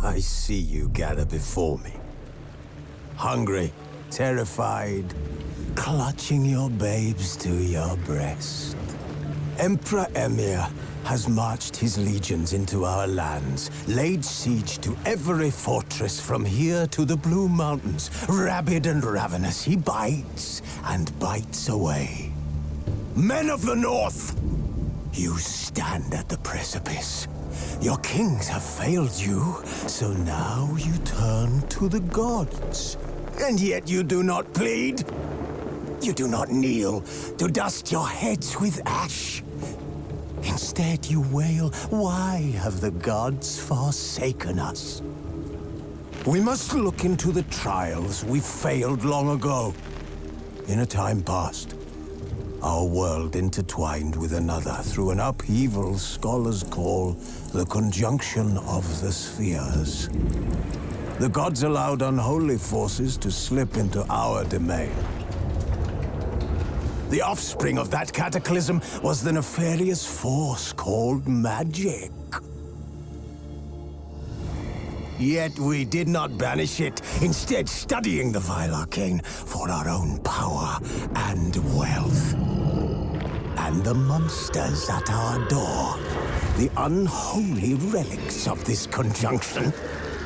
I see you gather before me. Hungry, terrified, clutching your babes to your breast. Emperor Emhyr has marched his legions into our lands, laid siege to every fortress from here to the Blue Mountains. Rabid and ravenous, he bites and bites away. Men of the North, you stand at the precipice. Your kings have failed you, so now you turn to the gods. And yet you do not plead. You do not kneel to dust your heads with ash. Instead you wail, why have the gods forsaken us? We must look into the trials we failed long ago. In a time past, our world intertwined with another through an upheaval scholars call the conjunction of the spheres. The gods allowed unholy forces to slip into our domain. The offspring of that cataclysm was the nefarious force called magic. Yet we did not banish it, instead studying the vile arcane for our own power and wealth. And the monsters at our door, the unholy relics of this conjunction.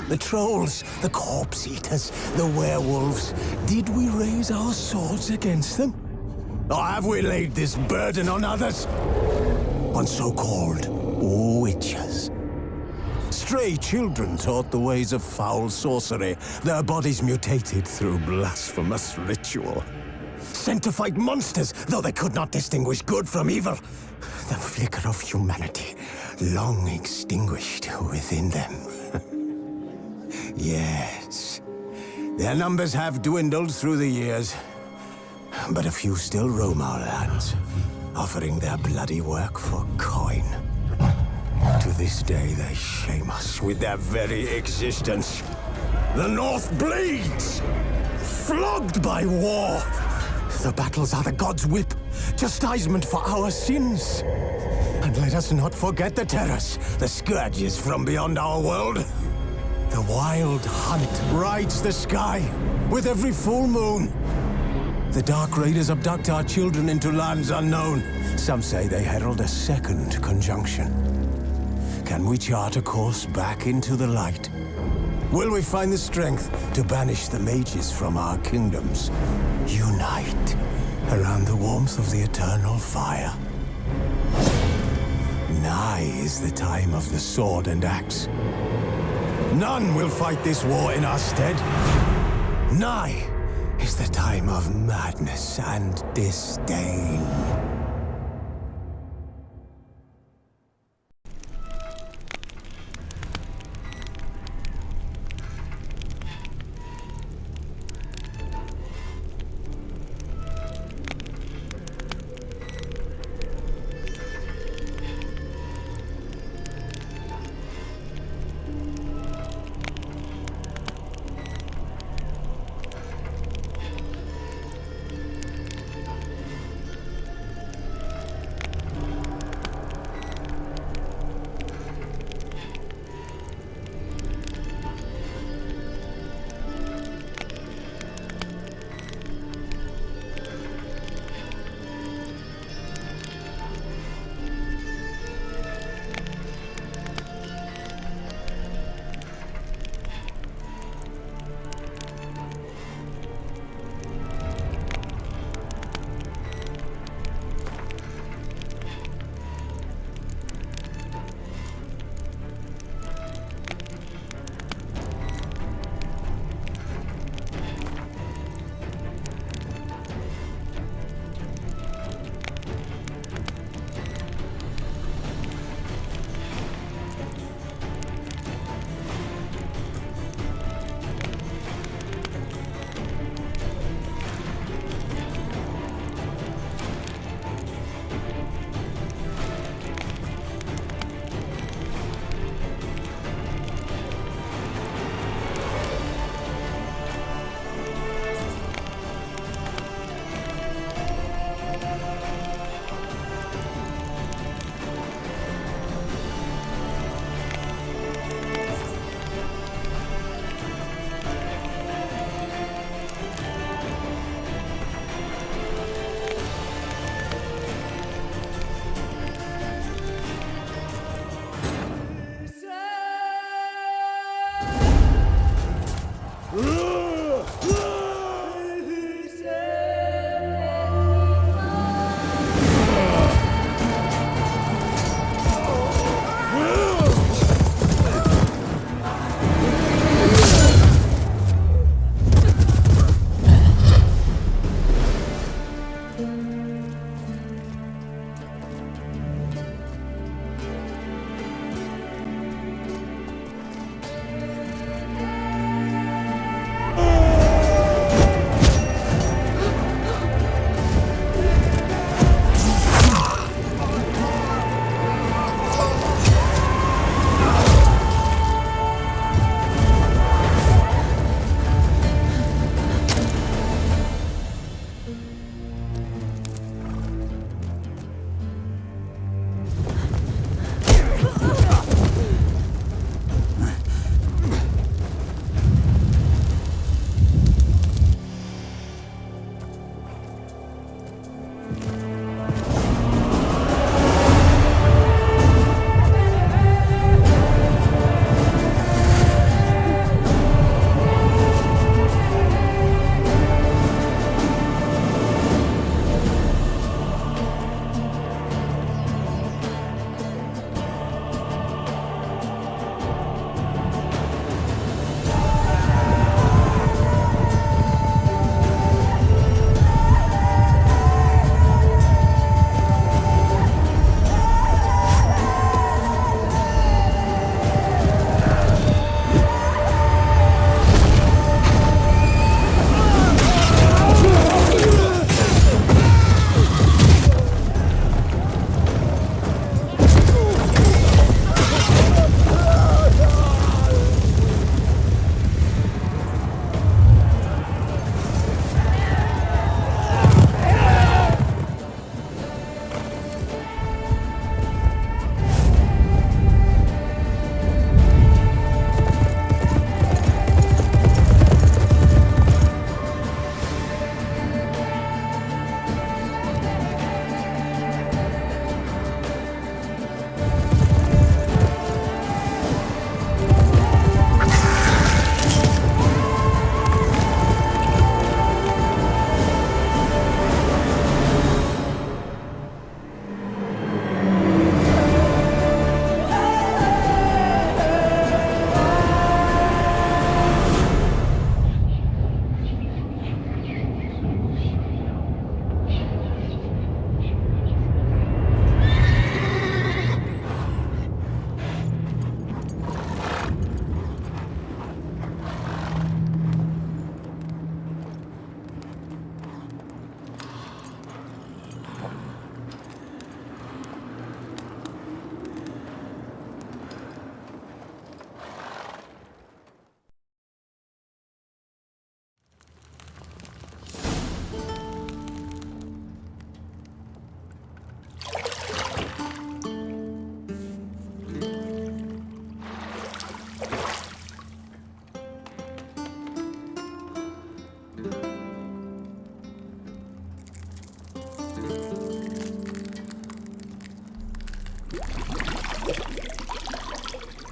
The trolls, the corpse eaters, the werewolves. Did we raise our swords against them? Or have we laid this burden on others? On so-called witches. Stray children taught the ways of foul sorcery, their bodies mutated through blasphemous ritual. Sent to fight monsters, though they could not distinguish good from evil. The flicker of humanity, long extinguished within them. Yes, their numbers have dwindled through the years. But a few still roam our lands, offering their bloody work for coin. To this day, they shame us with their very existence. The North bleeds, flogged by war. The battles are the gods' whip, chastisement for our sins. And let us not forget the terrors, the scourges from beyond our world. The wild hunt rides the sky with every full moon. The Dark Raiders abduct our children into lands unknown. Some say they herald a second conjunction. Can we chart a course back into the light? Will we find the strength to banish the mages from our kingdoms? Unite around the warmth of the eternal fire. Nigh is the time of the sword and axe. None will fight this war in our stead. Nigh is the time of madness and disdain.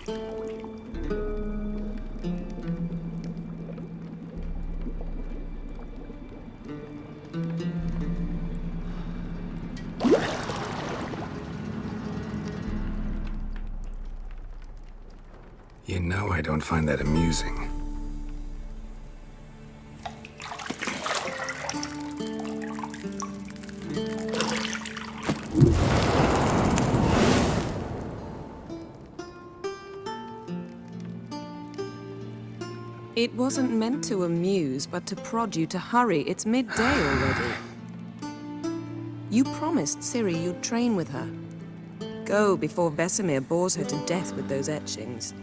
You know I don't find that amusing. It wasn't meant to amuse, but to prod you to hurry. It's midday already. You promised Ciri you'd train with her. Go before Vesemir bores her to death with those etchings.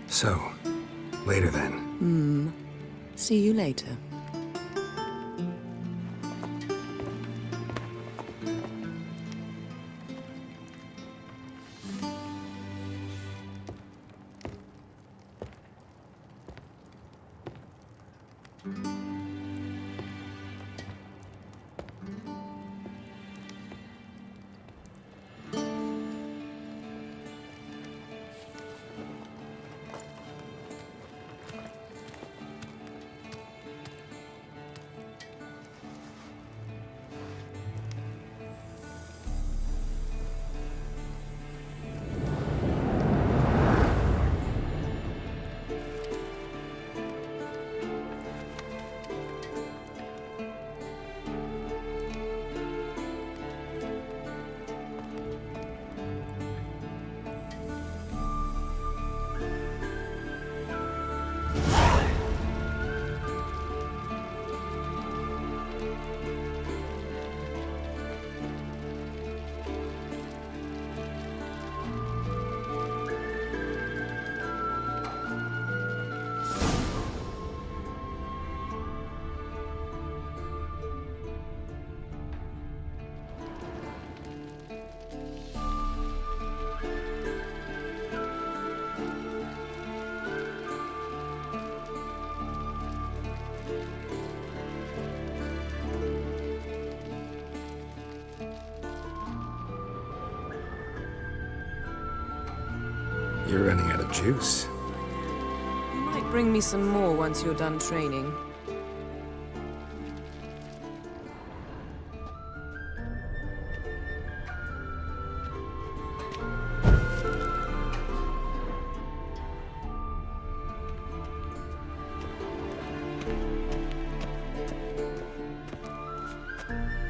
So, later then. See you later. You're running out of juice. You might bring me some more once you're done training.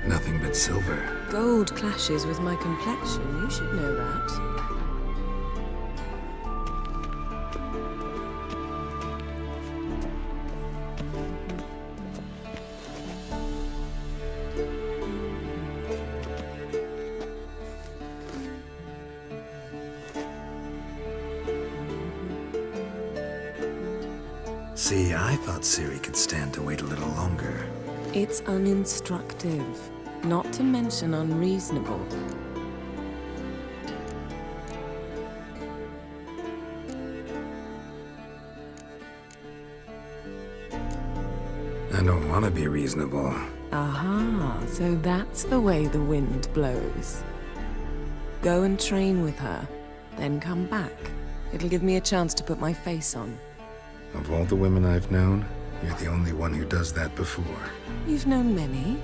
Nothing but silver. Gold clashes with my complexion. You should know that. See, I thought Ciri could stand to wait a little longer. It's uninstructive, not to mention unreasonable. I don't want to be reasonable. Aha, so that's the way the wind blows. Go and train with her, then come back. It'll give me a chance to put my face on. Of all the women I've known, you're the only one who does that before. You've known many.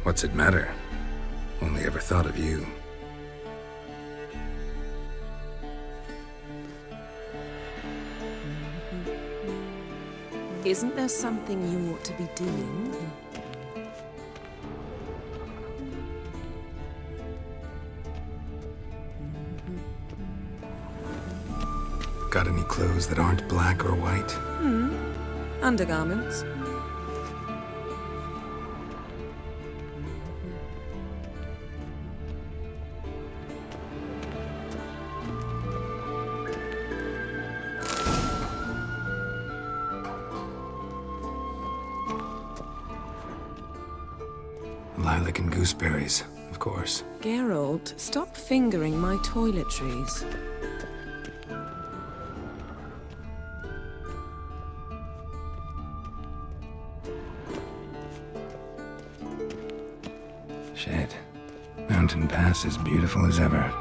What's it matter? Only ever thought of you. Isn't there something you ought to be doing? Got any clothes that aren't black or white? Undergarments. Lilac and gooseberries, of course. Geralt, stop fingering my toiletries. Shit. Mountain Pass is beautiful as ever.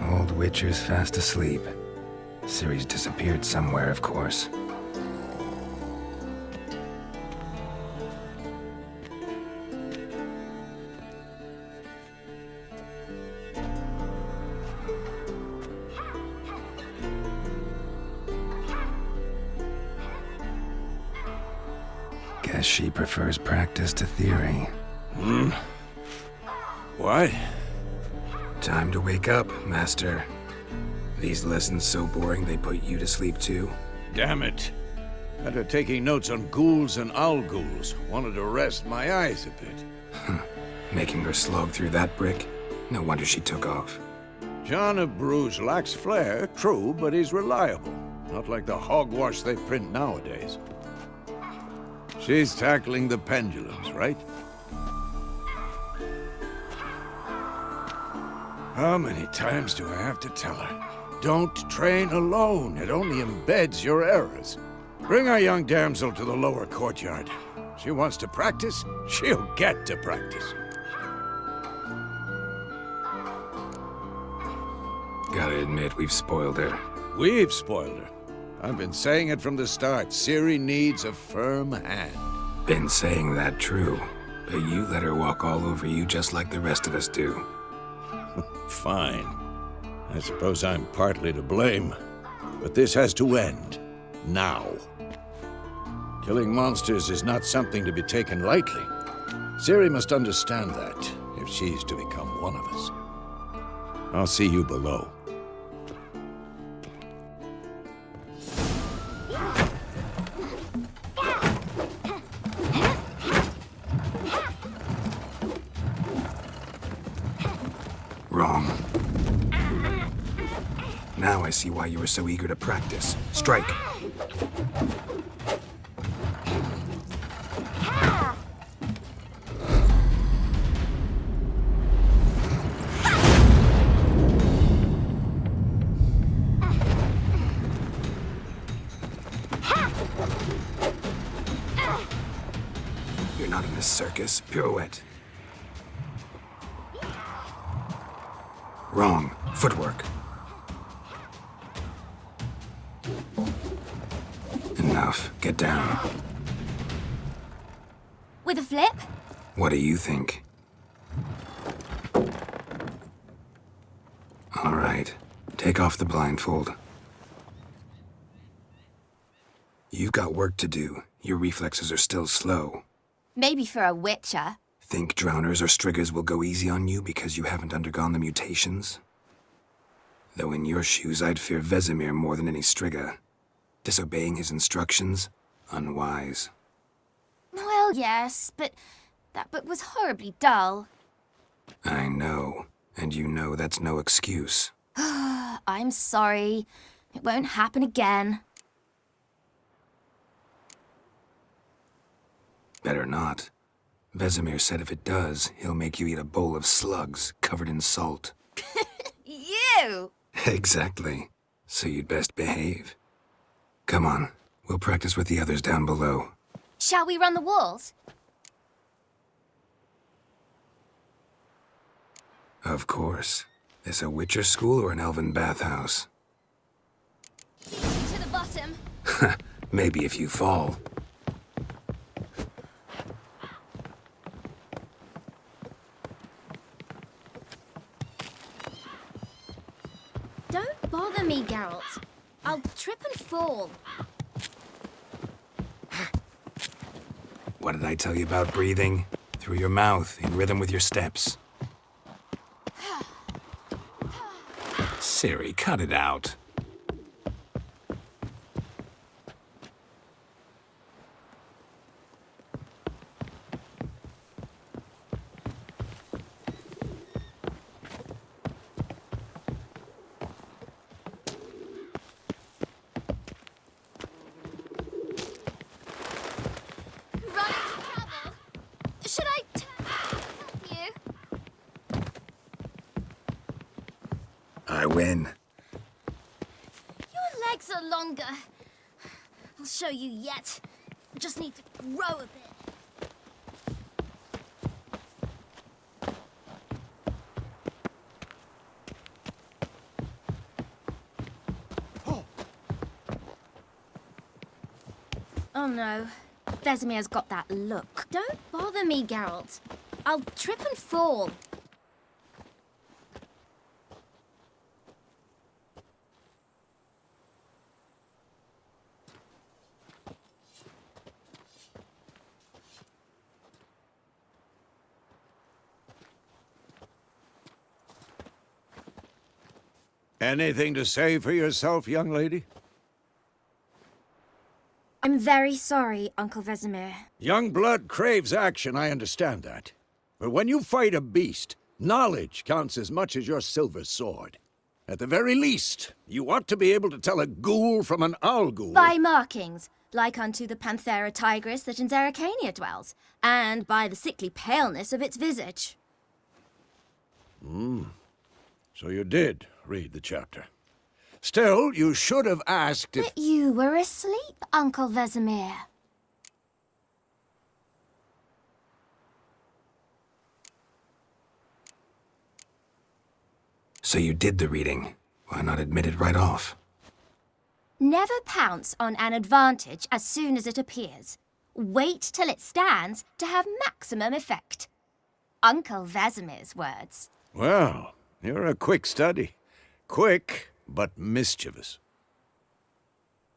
Old Witcher's fast asleep. Ciri's disappeared somewhere, of course. Guess she prefers practice to theory. What? Time to wake up, Master. These lessons so boring they put you to sleep too? Damn it. Had her taking notes on ghouls and owl ghouls. Wanted to rest my eyes a bit. Making her slog through that brick? No wonder she took off. John of Bruges lacks flair, true, but he's reliable. Not like the hogwash they print nowadays. She's tackling the pendulums, right? How many times do I have to tell her? Don't train alone. It only embeds your errors. Bring our young damsel to the lower courtyard. She wants to practice, she'll get to practice. Gotta admit, we've spoiled her. We've spoiled her. I've been saying it from the start. Ciri needs a firm hand. Been saying that true, but you let her walk all over you just like the rest of us do. Fine. I suppose I'm partly to blame. But this has to end. Now. Killing monsters is not something to be taken lightly. Ciri must understand that, if she's to become one of us. I'll see you below. Wrong. Now I see why you were so eager to practice. Strike. You're not in this circus. Pirouette. Wrong. Footwork. Enough. Get down. With a flip? What do you think? All right. Take off the blindfold. You've got work to do. Your reflexes are still slow. Maybe for a witcher. Think drowners or striggers will go easy on you because you haven't undergone the mutations? Though in your shoes, I'd fear Vesemir more than any strigger. Disobeying his instructions? Unwise. Well, yes, but that book was horribly dull. I know. And you know that's no excuse. I'm sorry. It won't happen again. Better not. Vesemir said if it does, he'll make you eat a bowl of slugs covered in salt. You! Exactly. So you'd best behave. Come on, we'll practice with the others down below. Shall we run the walls? Of course. This a Witcher school or an elven bathhouse? To the bottom. Maybe if you fall. Don't bother me, Geralt. I'll trip and fall. What did I tell you about breathing? Through your mouth, in rhythm with your steps. Ciri, cut it out. Should I help you? I win. Your legs are longer. I'll show you yet. Just need to grow a bit. Oh no. Vesemir's got that look. Don't bother me, Geralt. I'll trip and fall. Anything to say for yourself, young lady? I'm very sorry, Uncle Vesemir. Young blood craves action, I understand that. But when you fight a beast, knowledge counts as much as your silver sword. At the very least, you ought to be able to tell a ghoul from an owl ghoul. By markings, like unto the Panthera tigris that in Zerrikania dwells, and by the sickly paleness of its visage. So you did read the chapter. Still, you should have asked if... But you were asleep, Uncle Vesemir. So you did the reading. Why not admit it right off? Never pounce on an advantage as soon as it appears. Wait till it stands to have maximum effect. Uncle Vesemir's words. Well, you're a quick study. Quick, but mischievous.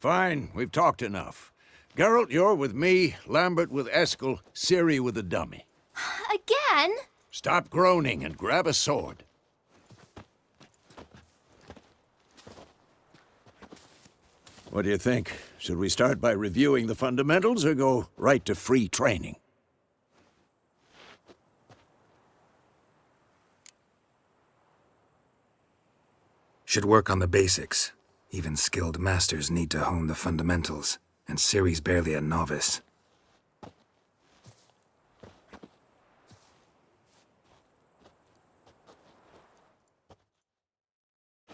Fine, we've talked enough. Geralt, you're with me, Lambert with Eskel, Ciri with the dummy. Again? Stop groaning and grab a sword. What do you think? Should we start by reviewing the fundamentals or go right to free training? Should work on the basics. Even skilled masters need to hone the fundamentals, and Ciri's barely a novice.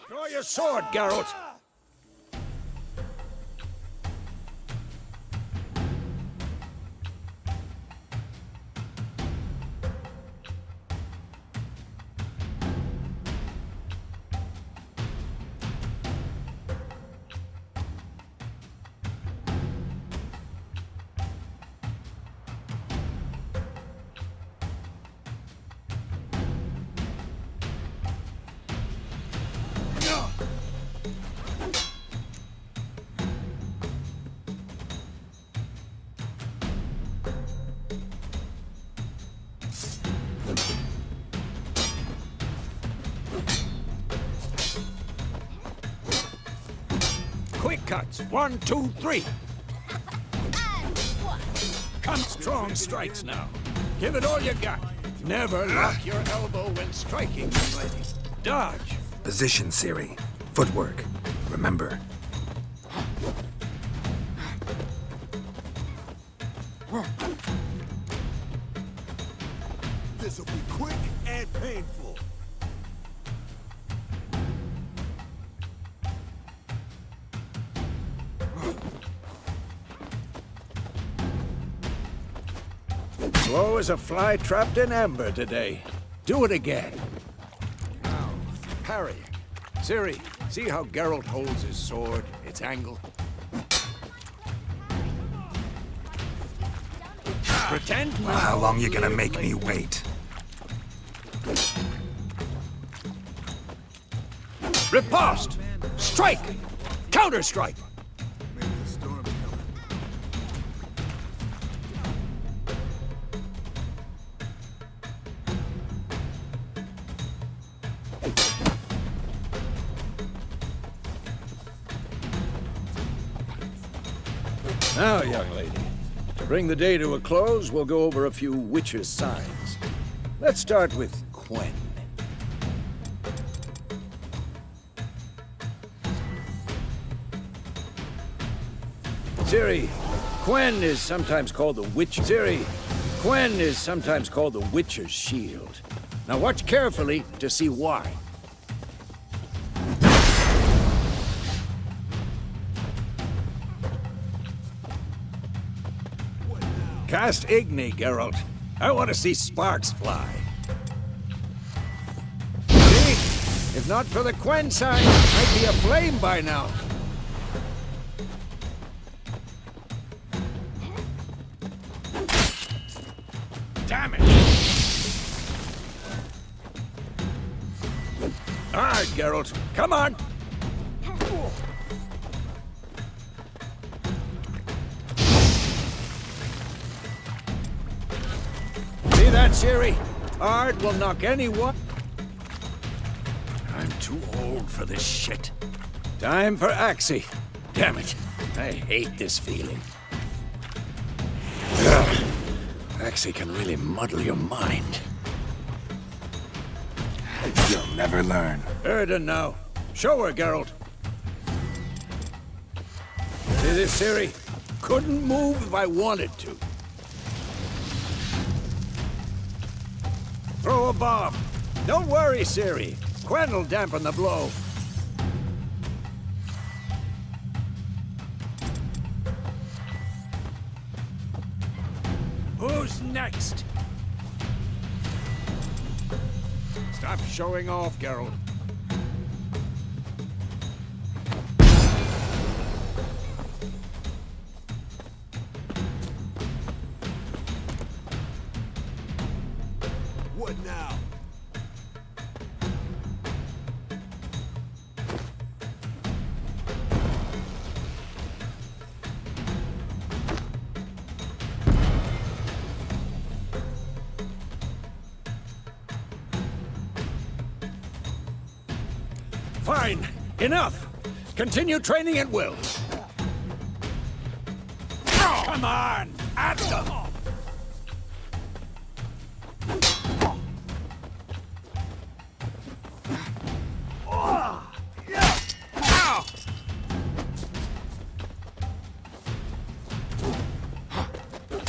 Draw your sword, Geralt! Quick cuts. 1, 2, 3. Come strong strikes now. Give it all you got. Never lock your elbow when striking, young lady. Dodge. Position, Ciri. Footwork. Remember. This'll be quick and painful. Slow as a fly trapped in amber today. Do it again. Now, parrying. Ciri, see how Geralt holds his sword, its angle? Pretend. Well, how long you gonna make me wait? Riposte! Strike! Counter-strike! Maybe the storm's coming. Now, young lady, to bring the day to a close, we'll go over a few witches' signs. Let's start with Quen. Ciri, Quen is sometimes called the witch. Ciri, Quen is sometimes called the witch's shield. Now watch carefully to see why. Cast Igni, Geralt. I want to see sparks fly. See? If not for the Quen sign, I'd be aflame by now. Damn it! All right, Geralt. Come on! See that, Ciri? Ard will knock anyone. I'm too old for this shit. Time for Axii. Damn it. I hate this feeling. Ugh. Axii can really muddle your mind. You'll never learn. Erden now. Show her, Geralt. See this, Ciri? Couldn't move if I wanted to. Throw a bomb. Don't worry, Ciri. Quen will dampen the blow. Who's next? Stop showing off, Geralt. What now? Fine. Enough. Continue training at will. Come on! At them!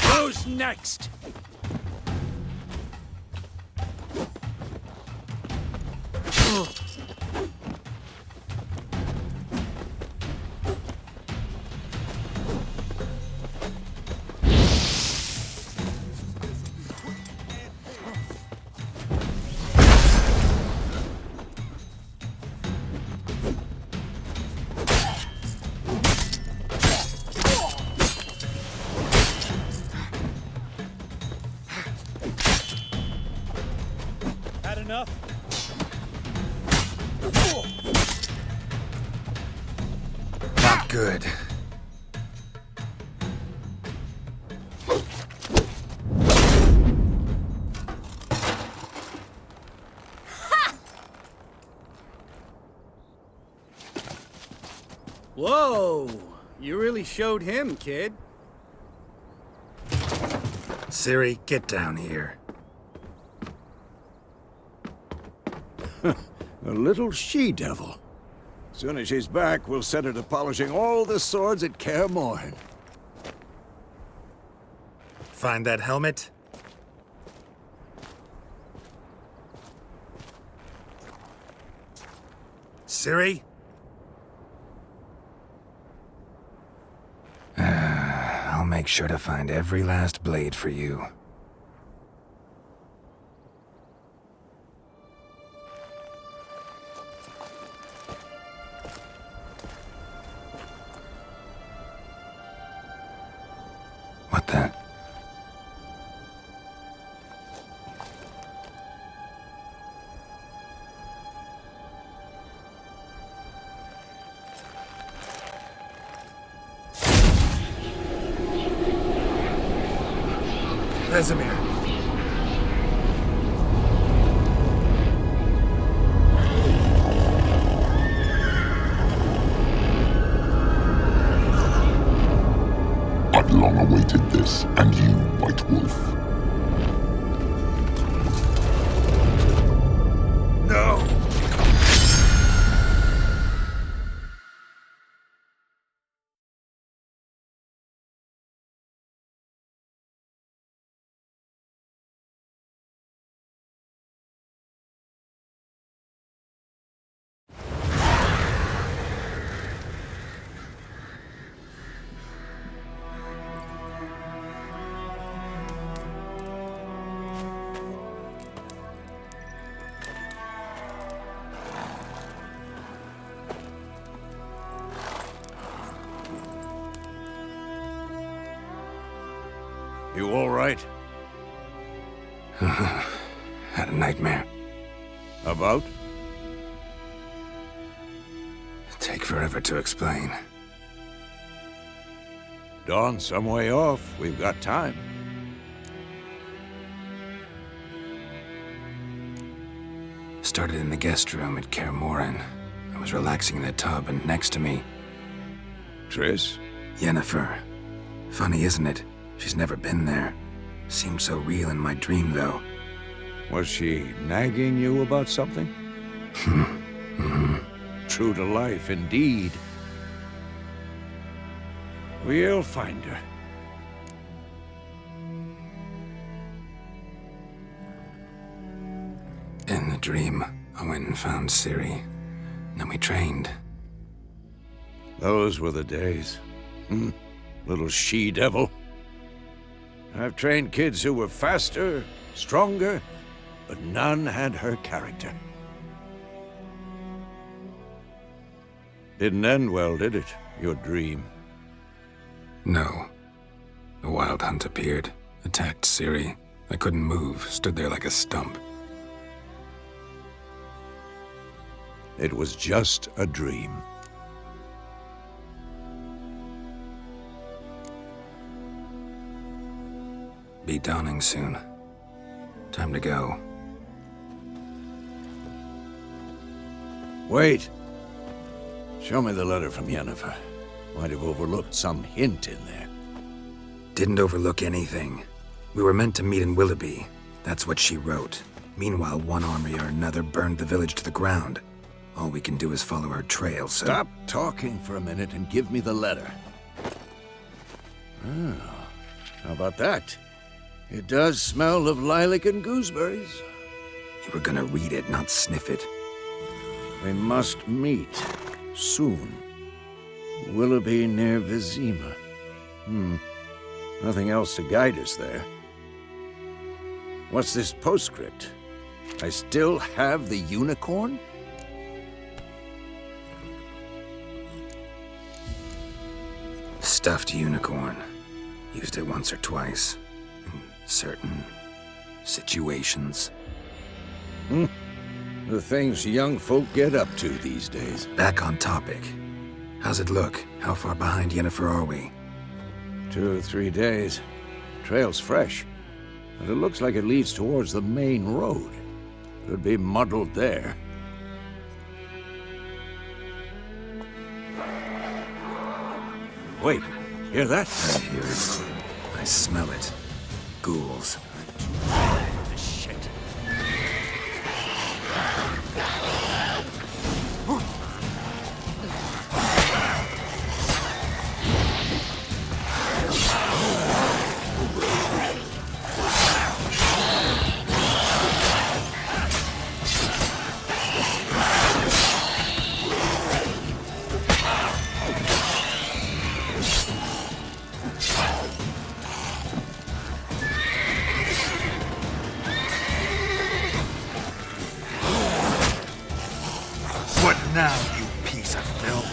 Who's next? Had enough? Not good. Whoa! You really showed him, kid. Ciri, get down here. A little she-devil. Soon as she's back, we'll set her to polishing all the swords at Kaer Morhen. Find that helmet? Ciri? I'll make sure to find every last blade for you. What the? Vesemir! I've long awaited this, and you, White Wolf. No! You all right? Had a nightmare. About? Take forever to explain. Dawn's some way off. We've got time. Started in the guest room at Kaer Morhen. I was relaxing in the tub, and next to me, Triss? Yennefer. Funny, isn't it? She's never been there. Seemed so real in my dream, though. Was she nagging you about something? True to life, indeed. We'll find her. In the dream, I went and found Ciri. Then we trained. Those were the days. Little she-devil. I've trained kids who were faster, stronger, but none had her character. Didn't end well, did it? Your dream? No. The Wild Hunt appeared, attacked Ciri. I couldn't move, stood there like a stump. It was just a dream. Be dawning soon. Time to go. Wait. Show me the letter from Yennefer. Might have overlooked some hint in there. Didn't overlook anything. We were meant to meet in Willoughby. That's what she wrote. Meanwhile, one army or another burned the village to the ground. All we can do is follow her trail, so... Stop talking for a minute and give me the letter. Oh, how about that? It does smell of lilac and gooseberries. You were gonna read it, not sniff it. We must meet. Soon. Willoughby near Vizima. Nothing else to guide us there. What's this postscript? I still have the unicorn? Stuffed unicorn. Used it once or twice. In certain situations. The things young folk get up to these days. Back on topic. How's it look? How far behind Yennefer are we? 2 or 3 days. Trail's fresh, but it looks like it leads towards the main road. Could be muddled there. Wait, hear that? I hear it. I smell it. Ghouls. Shit. What now, you piece of filth?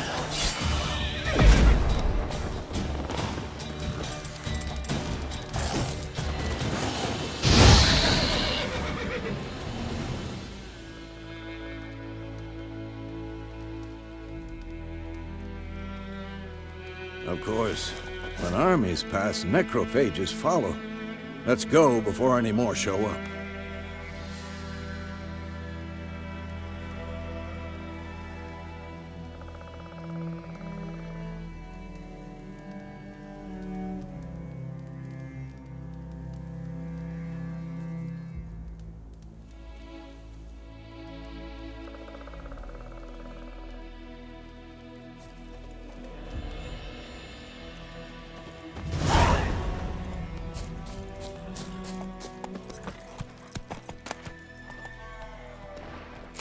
Of course, when armies pass, necrophages follow. Let's go before any more show up.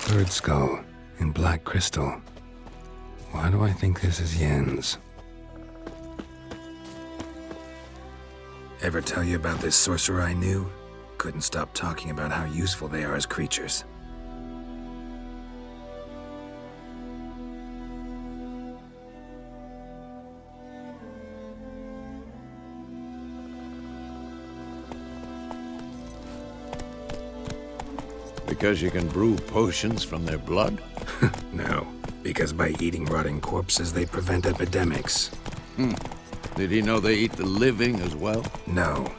Bird skull in black crystal. Why do I think this is Yen's? Ever tell you about this sorcerer I knew? Couldn't stop talking about how useful they are as creatures. Because you can brew potions from their blood? No, because by eating rotting corpses, they prevent epidemics. Did he know they eat the living as well? No,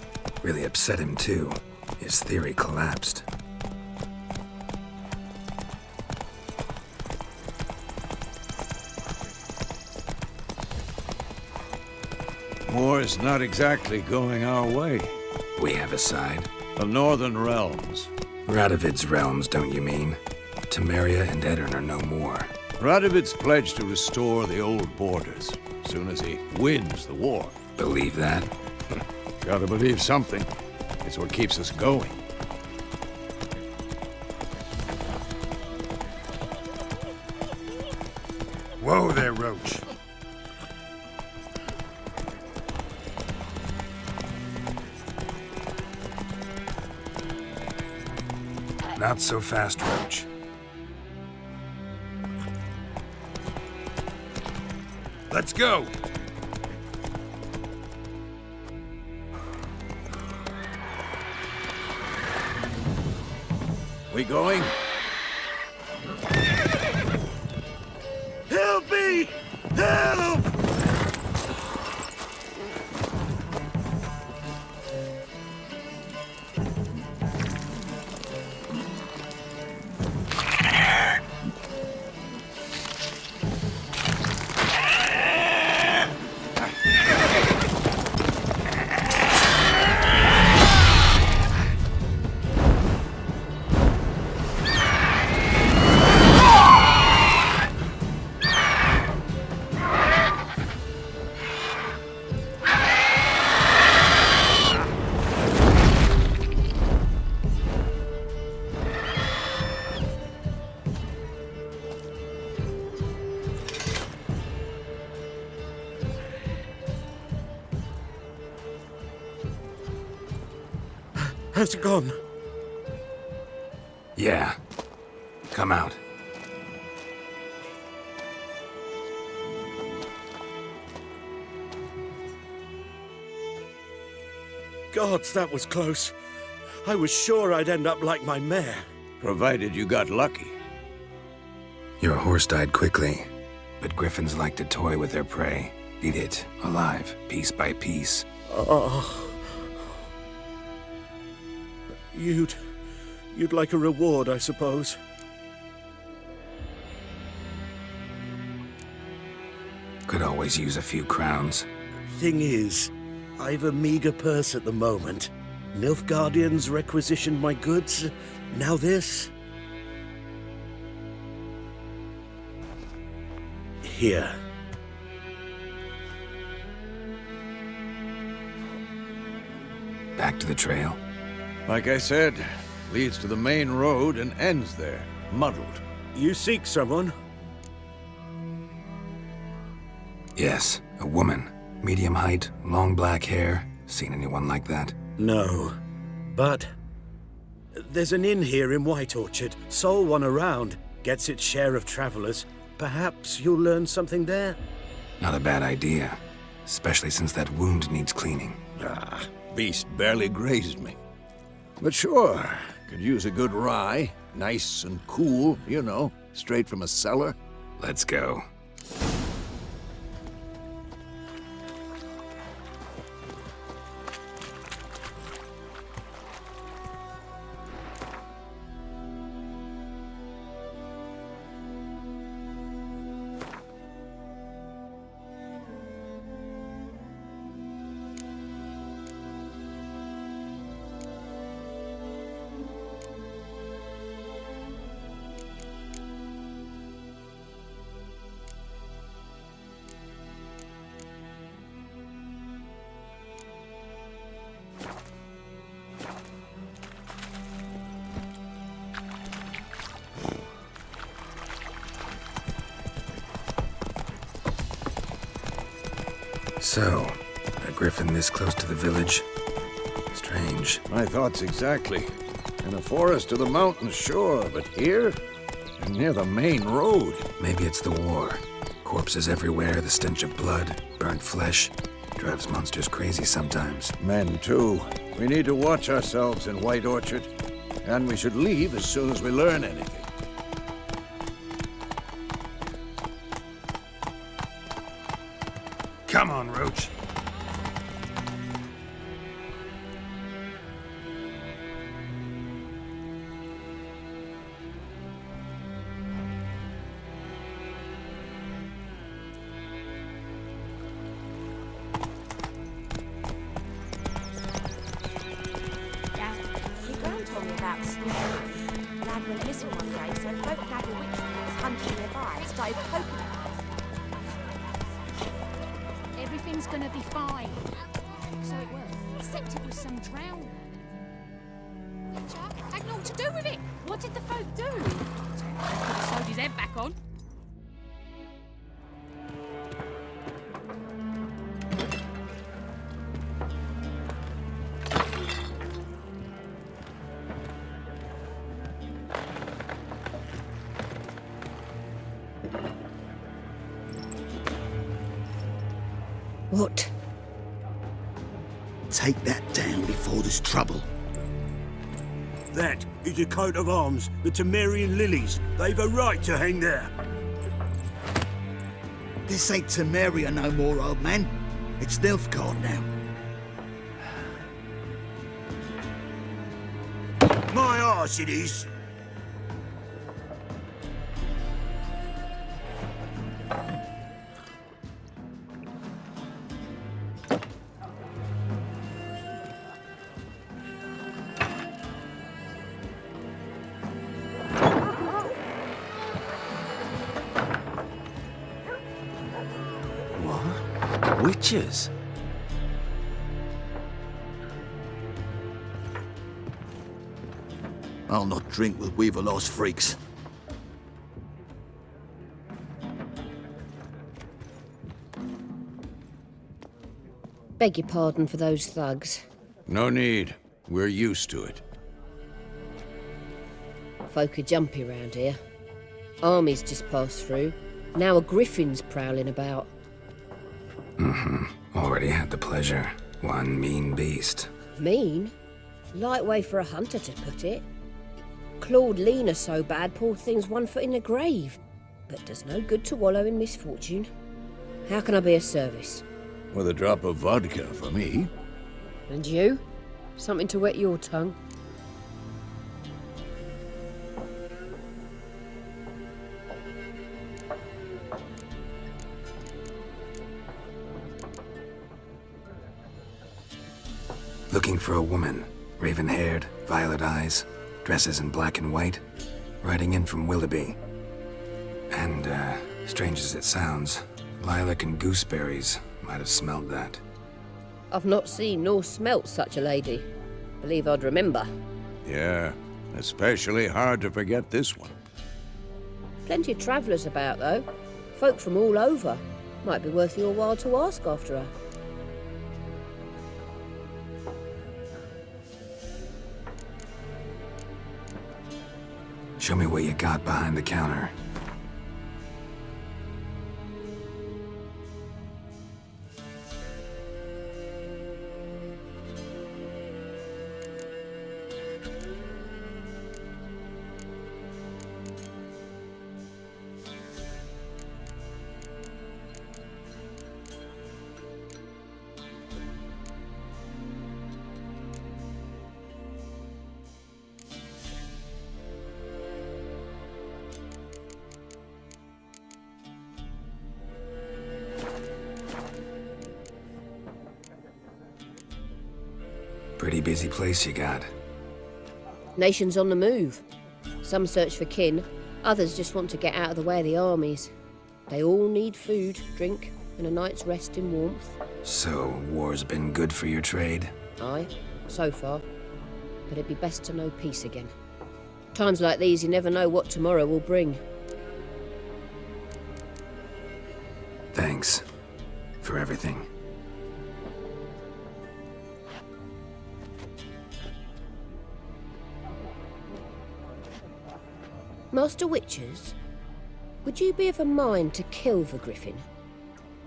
really upset him too. His theory collapsed. War's not exactly going our way. We have a side. The Northern Realms. Radovid's realms, don't you mean? Temeria and Edirn are no more. Radovid's pledged to restore the old borders, as soon as he wins the war. Believe that? Gotta believe something. It's what keeps us going. Whoa there, Roach. Not so fast, Roach. Let's go! We going? Help me! Help! Has it gone? Yeah. Come out. Gods, that was close. I was sure I'd end up like my mare. Provided you got lucky. Your horse died quickly, but griffins like to toy with their prey. Eat it, alive, piece by piece. Oh. You'd like a reward, I suppose. Could always use a few crowns. Thing is, I've a meager purse at the moment. Nilfgaardians requisitioned my goods. Now this. Here. Back to the trail. Like I said, leads to the main road and ends there, muddled. You seek someone? Yes, a woman. Medium height, long black hair. Seen anyone like that? No. But there's an inn here in White Orchard. Sole one around. Gets its share of travelers. Perhaps you'll learn something there? Not a bad idea. Especially since that wound needs cleaning. Beast barely grazed me. But sure, could use a good rye. Nice and cool, you know, straight from a cellar. Let's go. So, a griffin this close to the village? Strange. My thoughts exactly. In the forest or the mountains, sure, but here? And near the main road. Maybe it's the war. Corpses everywhere, the stench of blood, burnt flesh. Drives monsters crazy sometimes. Men, too. We need to watch ourselves in White Orchard. And we should leave as soon as we learn anything. Come on, Roach. Your grand told me about the snake. Lad went missing one day, so folk had a witch that was hunting nearby and started poking at her. Everything's gonna be fine. So it will, except it was some drowner. Witcher had naught to do with it. What did the folk do? Sewed his head back on. What? Take that down before there's trouble. That is a coat of arms, the Temerian lilies. They've a right to hang there. This ain't Temeria no more, old man. It's Nilfgaard now. My arse it is. Witches? I'll not drink with Weaverlost freaks. Beg your pardon for those thugs. No need. We're used to it. Folk are jumpy round here. Armies just passed through. Now a griffin's prowling about. Already had the pleasure. One mean beast. Mean? Light way for a hunter to put it. Clawed Lena so bad, poor thing's 1 foot in the grave. But does no good to wallow in misfortune. How can I be of service? With a drop of vodka for me. And you? Something to wet your tongue? Looking for a woman. Raven-haired, violet eyes, dresses in black and white. Riding in from Willoughby. And, strange as it sounds, lilac and gooseberries might have smelled that. I've not seen nor smelt such a lady. Believe I'd remember. Yeah, especially hard to forget this one. Plenty of travellers about, though. Folk from all over. Might be worth your while to ask after her. Show me what you got behind the counter. Pretty busy place you got. Nations on the move. Some search for kin, others just want to get out of the way of the armies. They all need food, drink, and a night's rest in warmth. So, war's been good for your trade? Aye, so far. But it'd be best to know peace again. Times like these, you never know what tomorrow will bring. Thanks. For everything. Master Witchers, would you be of a mind to kill the griffin?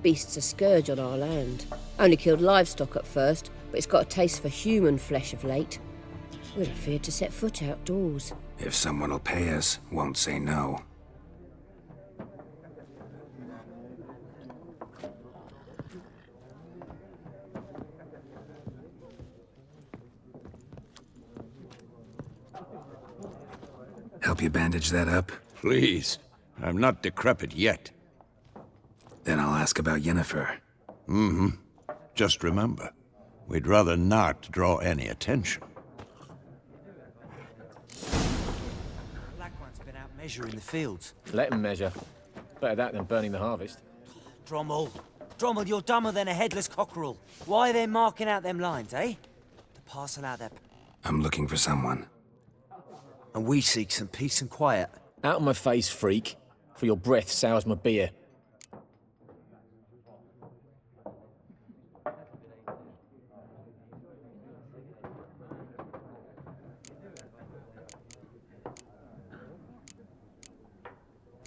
Beast's a scourge on our land. Only killed livestock at first, but it's got a taste for human flesh of late. We're afeard to set foot outdoors. If someone will pay us, won't say no. Help you bandage that up? Please. I'm not decrepit yet. Then I'll ask about Yennefer. Mm-hmm. Just remember, we'd rather not draw any attention. Black One's been out measuring the fields. Let him measure. Better that than burning the harvest. Drommel. Drommel, you're dumber than a headless cockerel. Why are they marking out them lines, eh? To parcel out their... I'm looking for someone. And we seek some peace and quiet. Out of my face, freak. For your breath sours my beer.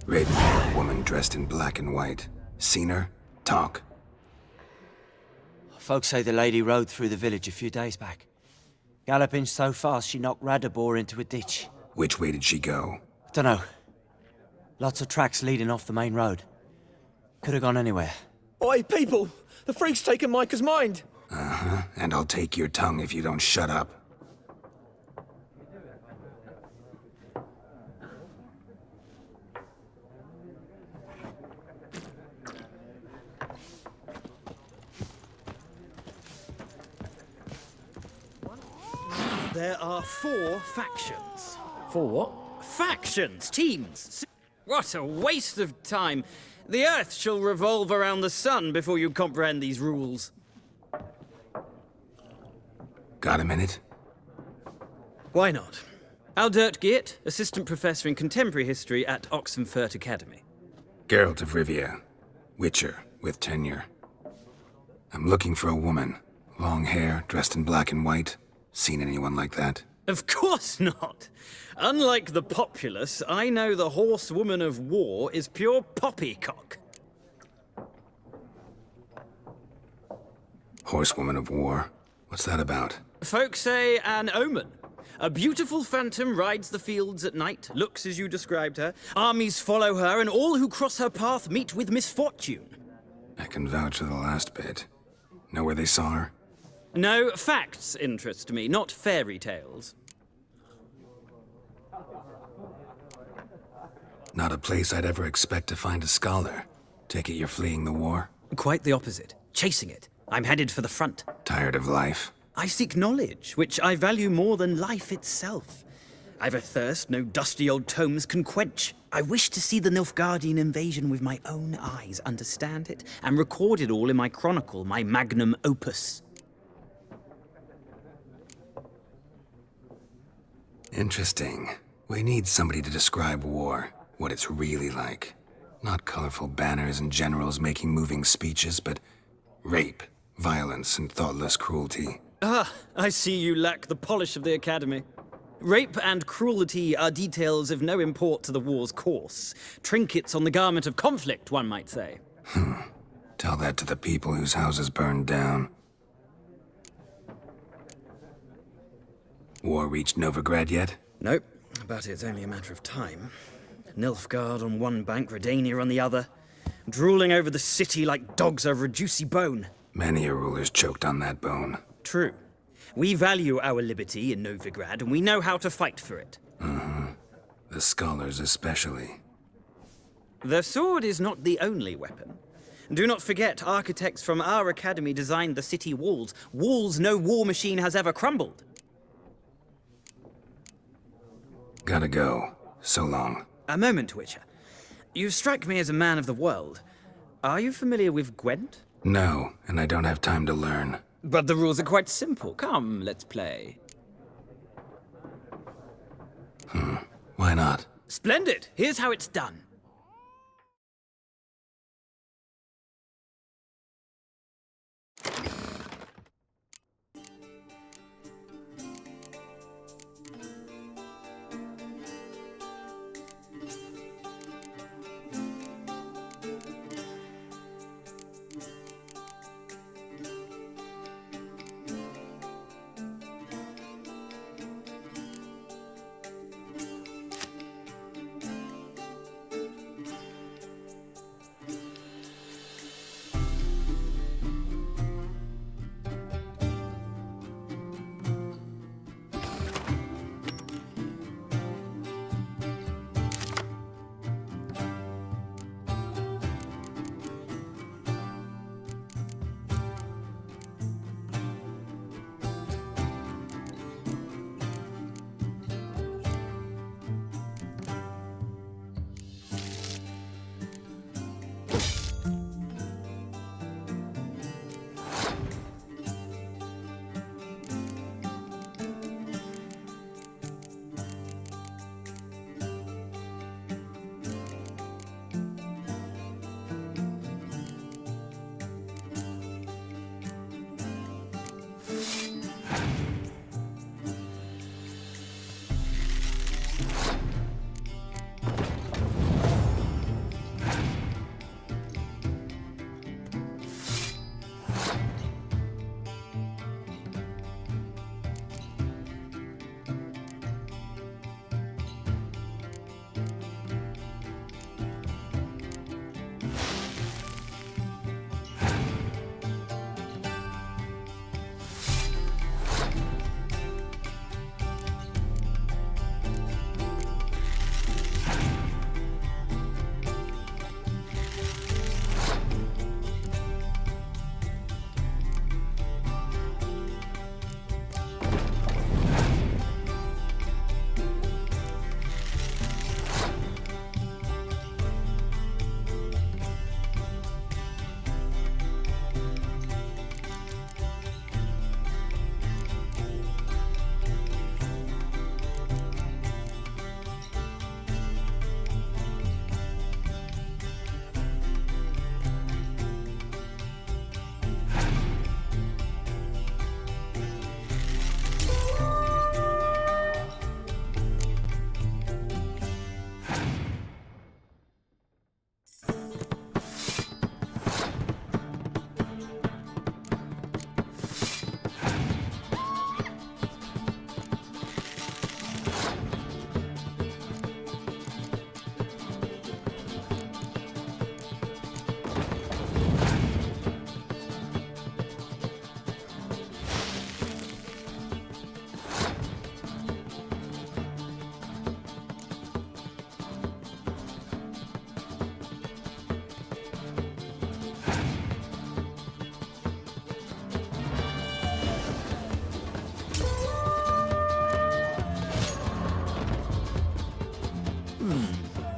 Raven-haired woman dressed in black and white. Seen her? Talk. Folks say the lady rode through the village a few days back. Galloping so fast she knocked Radabor into a ditch. Which way did she go? Dunno. Lots of tracks leading off the main road. Could have gone anywhere. Oi, people! The freak's taken Micah's mind! Uh-huh. And I'll take your tongue if you don't shut up. There are 4 factions. 4 what? Factions! Teams! What a waste of time! The Earth shall revolve around the sun before you comprehend these rules. Got a minute? Why not? Aldert Geert, Assistant Professor in Contemporary History at Oxenfurt Academy. Geralt of Rivia. Witcher, with tenure. I'm looking for a woman. Long hair, dressed in black and white. Seen anyone like that? Of course not! Unlike the populace, I know the horsewoman of war is pure poppycock. Horsewoman of war? What's that about? Folks say an omen. A beautiful phantom rides the fields at night, looks as you described her. Armies follow her, and all who cross her path meet with misfortune. I can vouch for the last bit. Know where they saw her? No, facts interest me, not fairy tales. Not a place I'd ever expect to find a scholar. Take it you're fleeing the war? Quite the opposite. Chasing it. I'm headed for the front. Tired of life? I seek knowledge, which I value more than life itself. I've a thirst no dusty old tomes can quench. I wish to see the Nilfgaardian invasion with my own eyes, understand it, and record it all in my chronicle, my magnum opus. Interesting. We need somebody to describe war, what it's really like. Not colorful banners and generals making moving speeches, but rape, violence, and thoughtless cruelty. Ah, I see you lack the polish of the Academy. Rape and cruelty are details of no import to the war's course. Trinkets on the garment of conflict, one might say. Tell that to the people whose houses burned down. War reached Novigrad yet? Nope, but it's only a matter of time. Nilfgaard on one bank, Redania on the other. Drooling over the city like dogs over a juicy bone. Many a ruler's choked on that bone. True. We value our liberty in Novigrad, and we know how to fight for it. The scholars especially. The sword is not the only weapon. Do not forget, architects from our academy designed the city walls. Walls no war machine has ever crumbled. Gotta go. So long. A moment, Witcher. You strike me as a man of the world. Are you familiar with Gwent? No, and I don't have time to learn. But the rules are quite simple. Come, let's play. Why not? Splendid! Here's how it's done.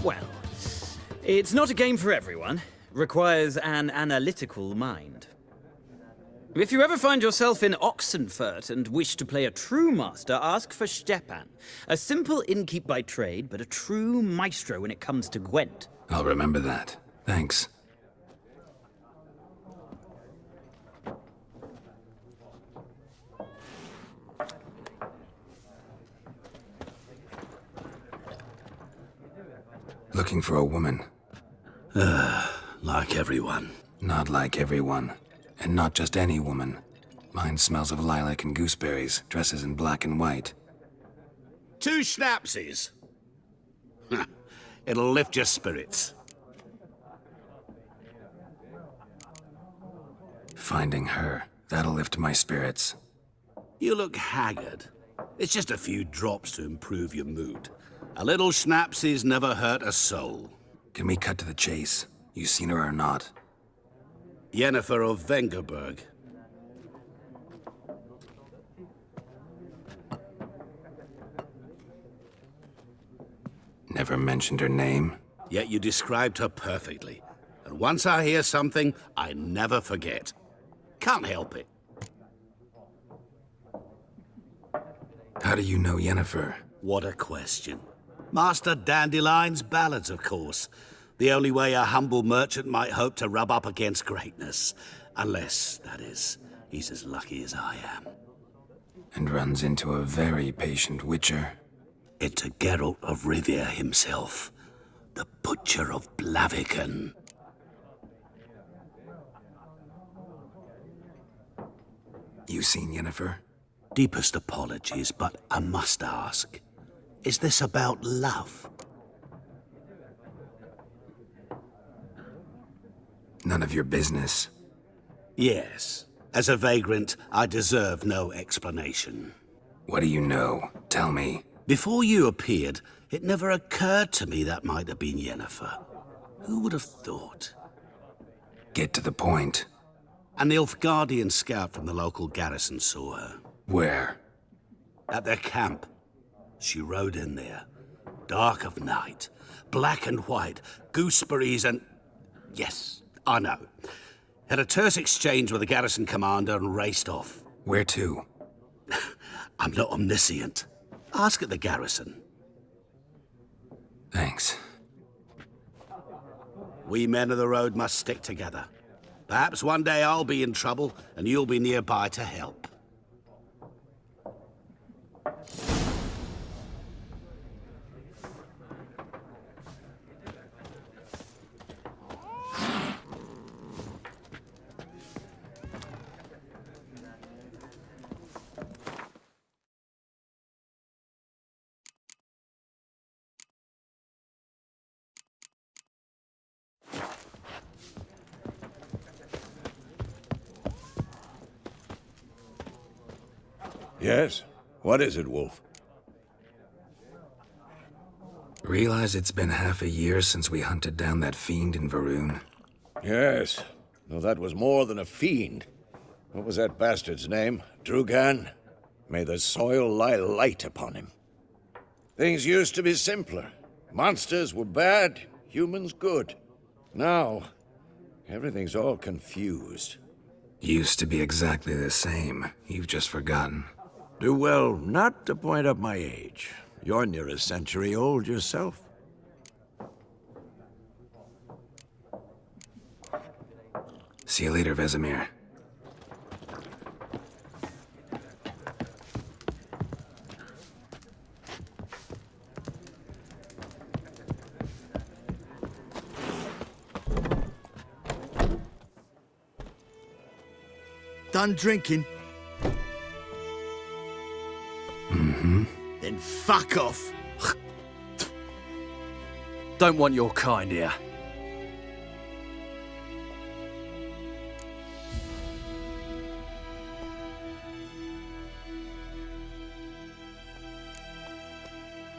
Well, it's not a game for everyone. Requires an analytical mind. If you ever find yourself in Oxenfurt and wish to play a true master, ask for Stepan. A simple innkeep by trade, but a true maestro when it comes to Gwent. I'll remember that. Thanks. Looking for a woman. Like everyone. Not like everyone. And not just any woman. Mine smells of lilac and gooseberries, dresses in black and white. 2 schnapsies. It'll lift your spirits. Finding her, that'll lift my spirits. You look haggard. It's just a few drops to improve your mood. A little schnapsies never hurt a soul. Can we cut to the chase? You seen her or not? Yennefer of Vengerberg. Never mentioned her name? Yet you described her perfectly. And once I hear something, I never forget. Can't help it. How do you know Yennefer? What a question. Master Dandelion's ballads, of course. The only way a humble merchant might hope to rub up against greatness. Unless, that is, he's as lucky as I am. And runs into a very patient witcher. Into Geralt of Rivia himself. The Butcher of Blaviken. You seen Yennefer? Deepest apologies, but I must ask. Is this about love? None of your business. Yes. As a vagrant, I deserve no explanation. What do you know? Tell me. Before you appeared, it never occurred to me that might have been Yennefer. Who would have thought? Get to the point. An Nilfgaardian scout from the local garrison saw her. Where? At their camp. She rode in there. Dark of night. Black and white. Gooseberries and... Yes, I know. Had a terse exchange with the garrison commander and raced off. Where to? I'm not omniscient. Ask at the garrison. Thanks. We men of the road must stick together. Perhaps one day I'll be in trouble and you'll be nearby to help. Yes? What is it, Wolf? Realize it's been half a year since we hunted down that fiend in Varun? Yes. Though that was more than a fiend. What was that bastard's name? Drugan? May the soil lie light upon him. Things used to be simpler. Monsters were bad, humans good. Now, everything's all confused. Used to be exactly the same. You've just forgotten. Do well not to point up my age. You're near a century old yourself. See you later, Vesemir. Done drinking? Mm-hmm. Then fuck off. Don't want your kind here.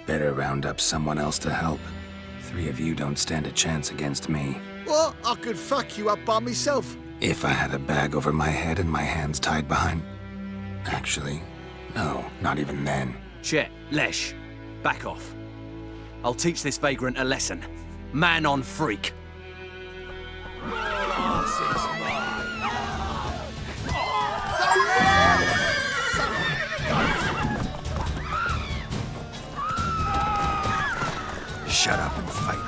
Better round up someone else to help. 3 of you don't stand a chance against me. What? I could fuck you up by myself. If I had a bag over my head and my hands tied behind... Actually, no, not even then. Chet, Lesh, back off. I'll teach this vagrant a lesson. Man on freak. Shut up and fight.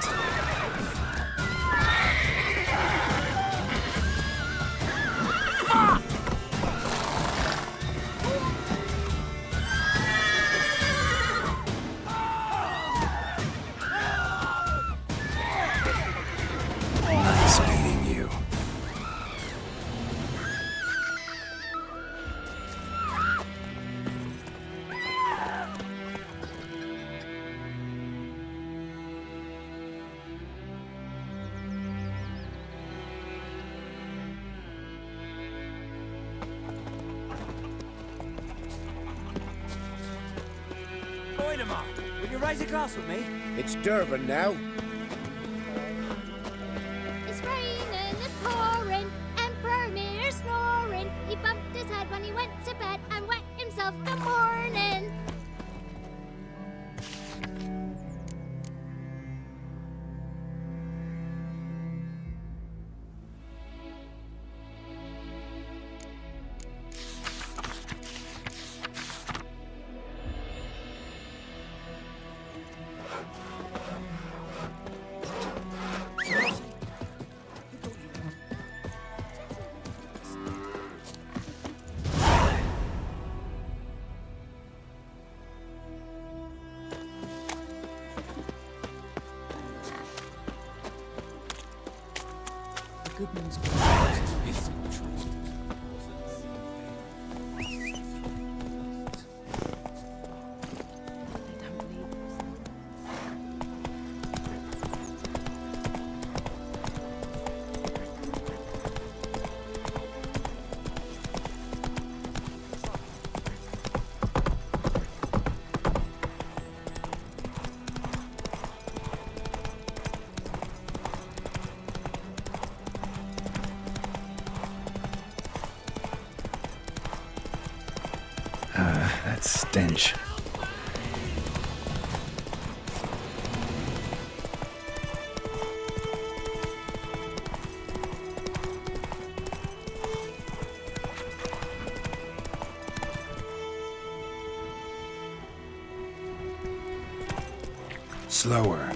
Nice beating you. Boydemar, will you raise a glass with me? It's Durban now. It's raining, it's pouring, Emperor Mir snoring. He bumped his head when he went to bed and wet himself the morning. Goodman's That stench. Slower.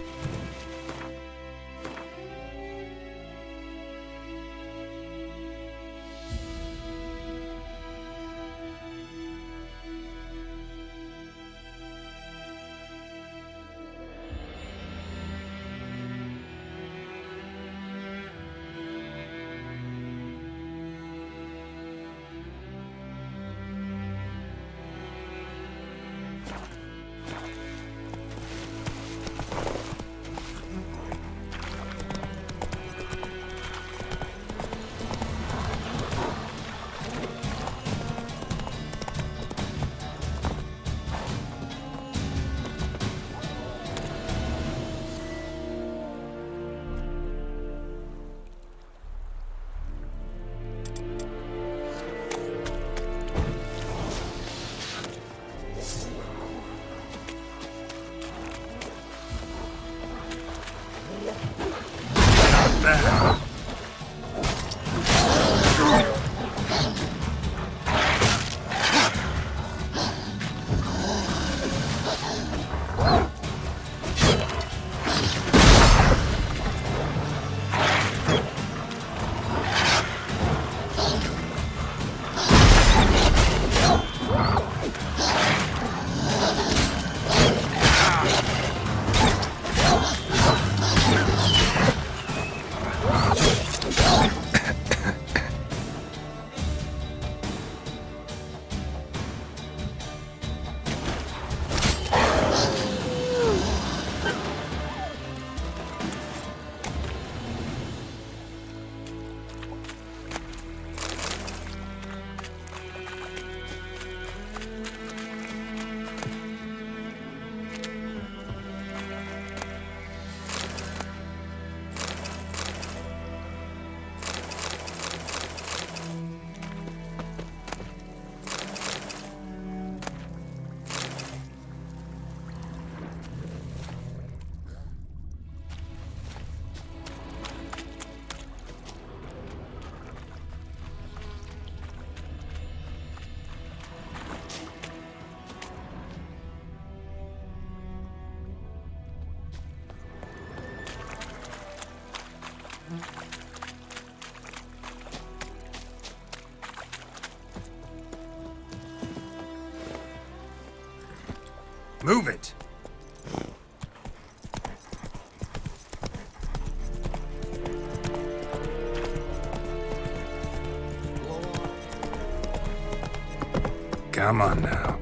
Move it! Come on now.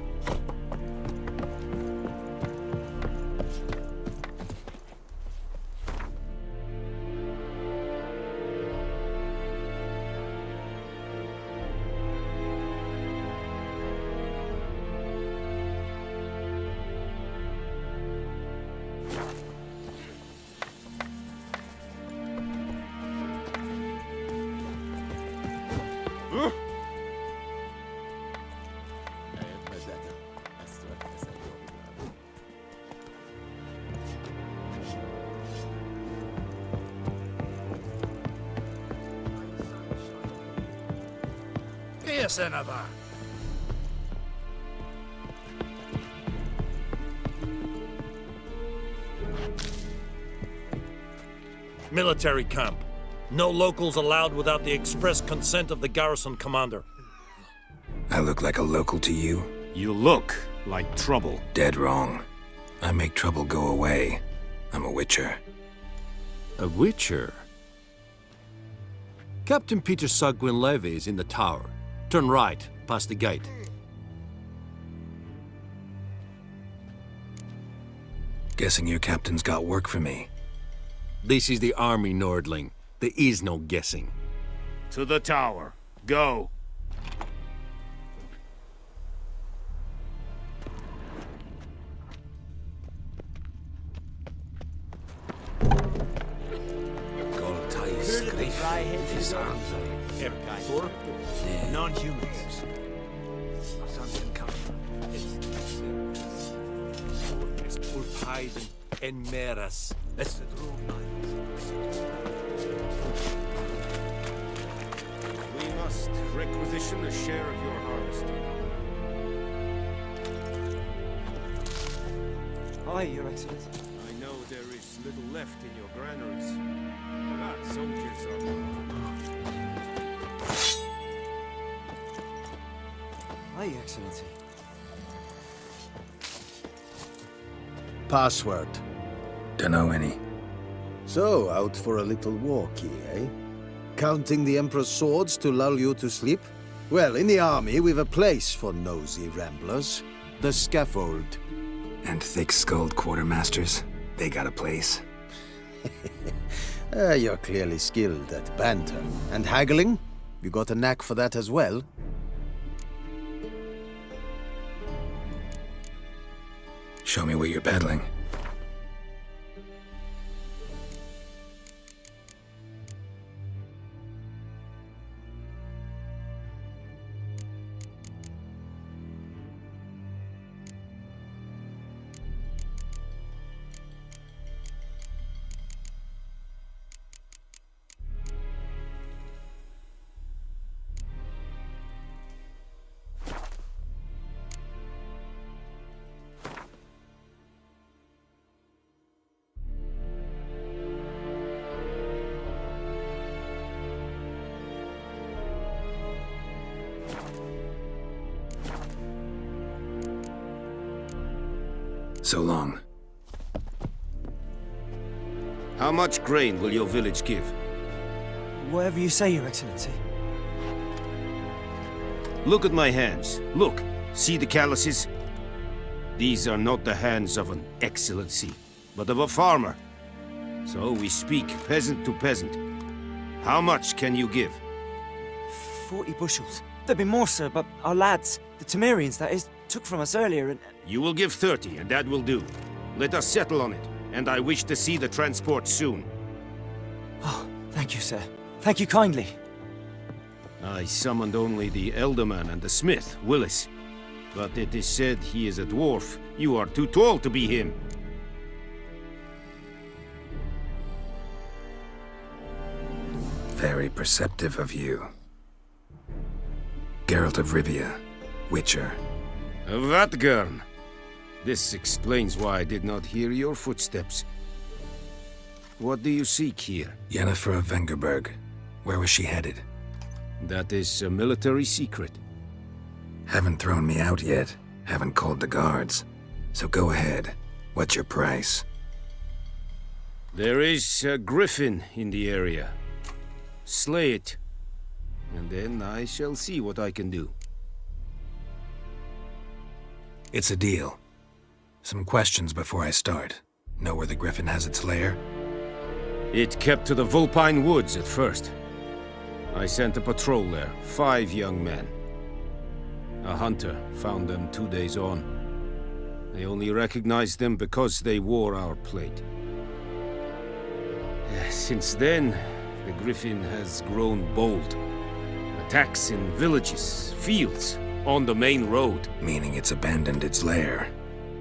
Senator. Military camp. No locals allowed without the express consent of the garrison commander. I look like a local to you? You look like trouble. Dead wrong. I make trouble go away. I'm a witcher. A witcher? Captain Peter Sagwin Levy is in the tower. Turn right, past the gate. Guessing your captain's got work for me. This is the army, Nordling. There is no guessing. To the tower. Go. Non-humans. En meras. We must requisition a share of your harvest. Aye, Your Excellency. I know there is little left in your granaries. Not soldiers are. Aye, Excellency. Password. Dunno any. So, out for a little walkie, eh? Counting the Emperor's swords to lull you to sleep? Well, in the army, we've a place for nosy ramblers. The scaffold. And thick-skulled quartermasters. They got a place. You're clearly skilled at banter. And haggling? You got a knack for that as well? Show me what you're peddling. So long. How much grain will your village give? Whatever you say, Your Excellency. Look at my hands. Look. See the calluses? These are not the hands of an excellency, but of a farmer. So we speak peasant to peasant. How much can you give? 40 bushels. There'd be more, sir, but our lads, the Temerians, that is, took from us earlier and... You will give 30, and that will do. Let us settle on it, and I wish to see the transport soon. Oh, thank you, sir. Thank you kindly. I summoned only the Elderman and the smith, Willis. But it is said he is a dwarf. You are too tall to be him. Very perceptive of you. Geralt of Rivia, Witcher. Vatgern! This explains why I did not hear your footsteps. What do you seek here? Yennefer of Vengerberg. Where was she headed? That is a military secret. Haven't thrown me out yet. Haven't called the guards. So go ahead. What's your price? There is a griffin in the area. Slay it. And then I shall see what I can do. It's a deal. Some questions before I start. Know where the griffin has its lair? It kept to the Vulpine Woods at first. I sent a patrol there, 5 young men. A hunter found them 2 days on. I only recognized them because they wore our plate. Since then, the griffin has grown bold. Attacks in villages, fields, on the main road. Meaning it's abandoned its lair.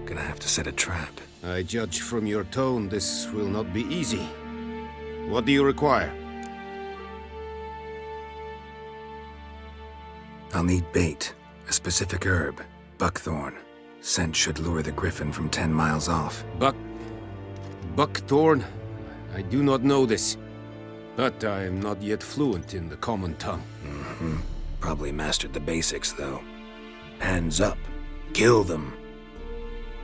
Gonna have to set a trap. I judge from your tone this will not be easy. What do you require? I'll need bait, a specific herb, buckthorn. Scent should lure the griffin from 10 miles off. Buckthorn? I do not know this, but I am not yet fluent in the common tongue. Probably mastered the basics, though. Hands up. Kill them.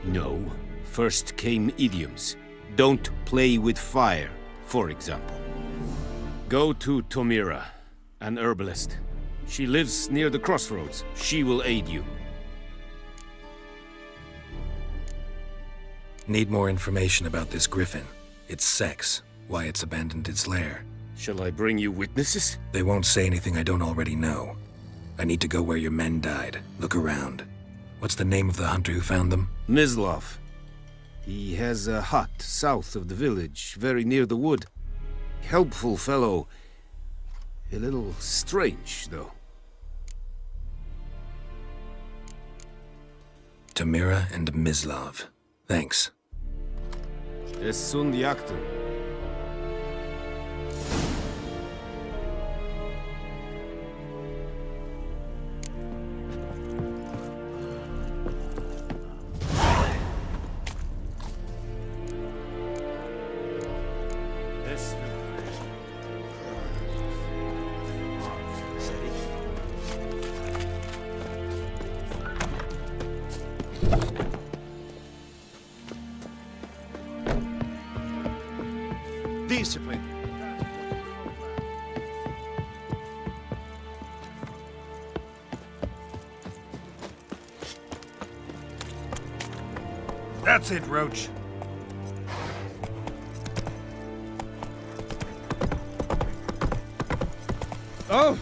No. First came idioms. Don't play with fire, for example. Go to Tomira, an herbalist. She lives near the crossroads. She will aid you. Need more information about this griffin. Its sex, why it's abandoned its lair. Shall I bring you witnesses? They won't say anything I don't already know. I need to go where your men died. Look around. What's the name of the hunter who found them? Mislav. He has a hut south of the village, very near the wood. Helpful fellow. A little strange, though. Tomira and Mislav. Thanks. Es sunt jakten. Discipline. That's it, Roach. Oh!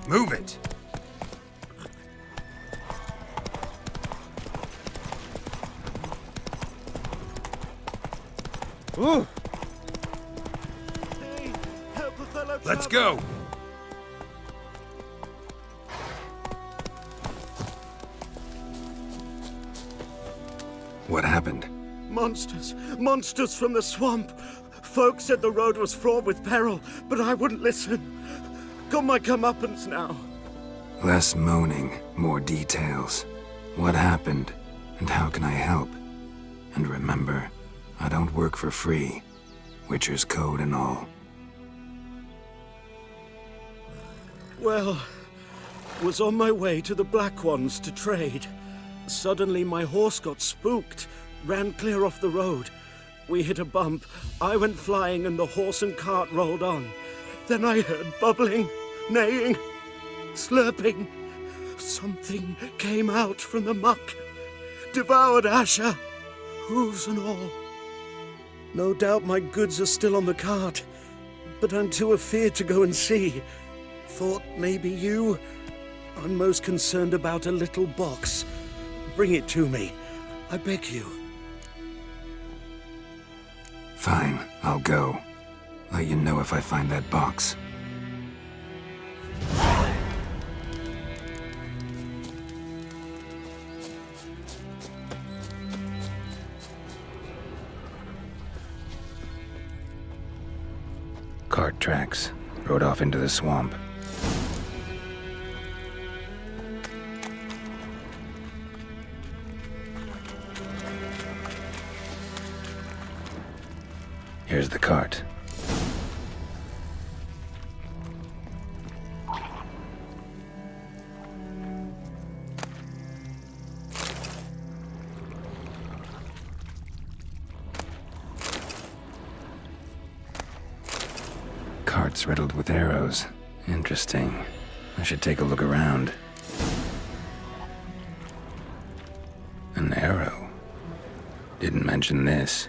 Move it! Ooh. Let's go! What happened? Monsters! Monsters from the swamp! Folk said the road was fraught with peril, but I wouldn't listen. Got my comeuppance now. Less moaning, more details. What happened, and how can I help? And remember, I don't work for free. Witcher's code and all. Well, was on my way to the Black Ones to trade. Suddenly my horse got spooked, ran clear off the road. We hit a bump, I went flying and the horse and cart rolled on. Then I heard bubbling, neighing, slurping. Something came out from the muck, devoured Asher, hooves and all. No doubt my goods are still on the cart, but I'm too afeard to go and see. Thought maybe you. I'm most concerned about a little box. Bring it to me, I beg you. Fine, I'll go. Let you know if I find that box. Cart tracks. Rode off into the swamp. Here's the cart. Cart's riddled with arrows. Interesting. I should take a look around. An arrow. Didn't mention this.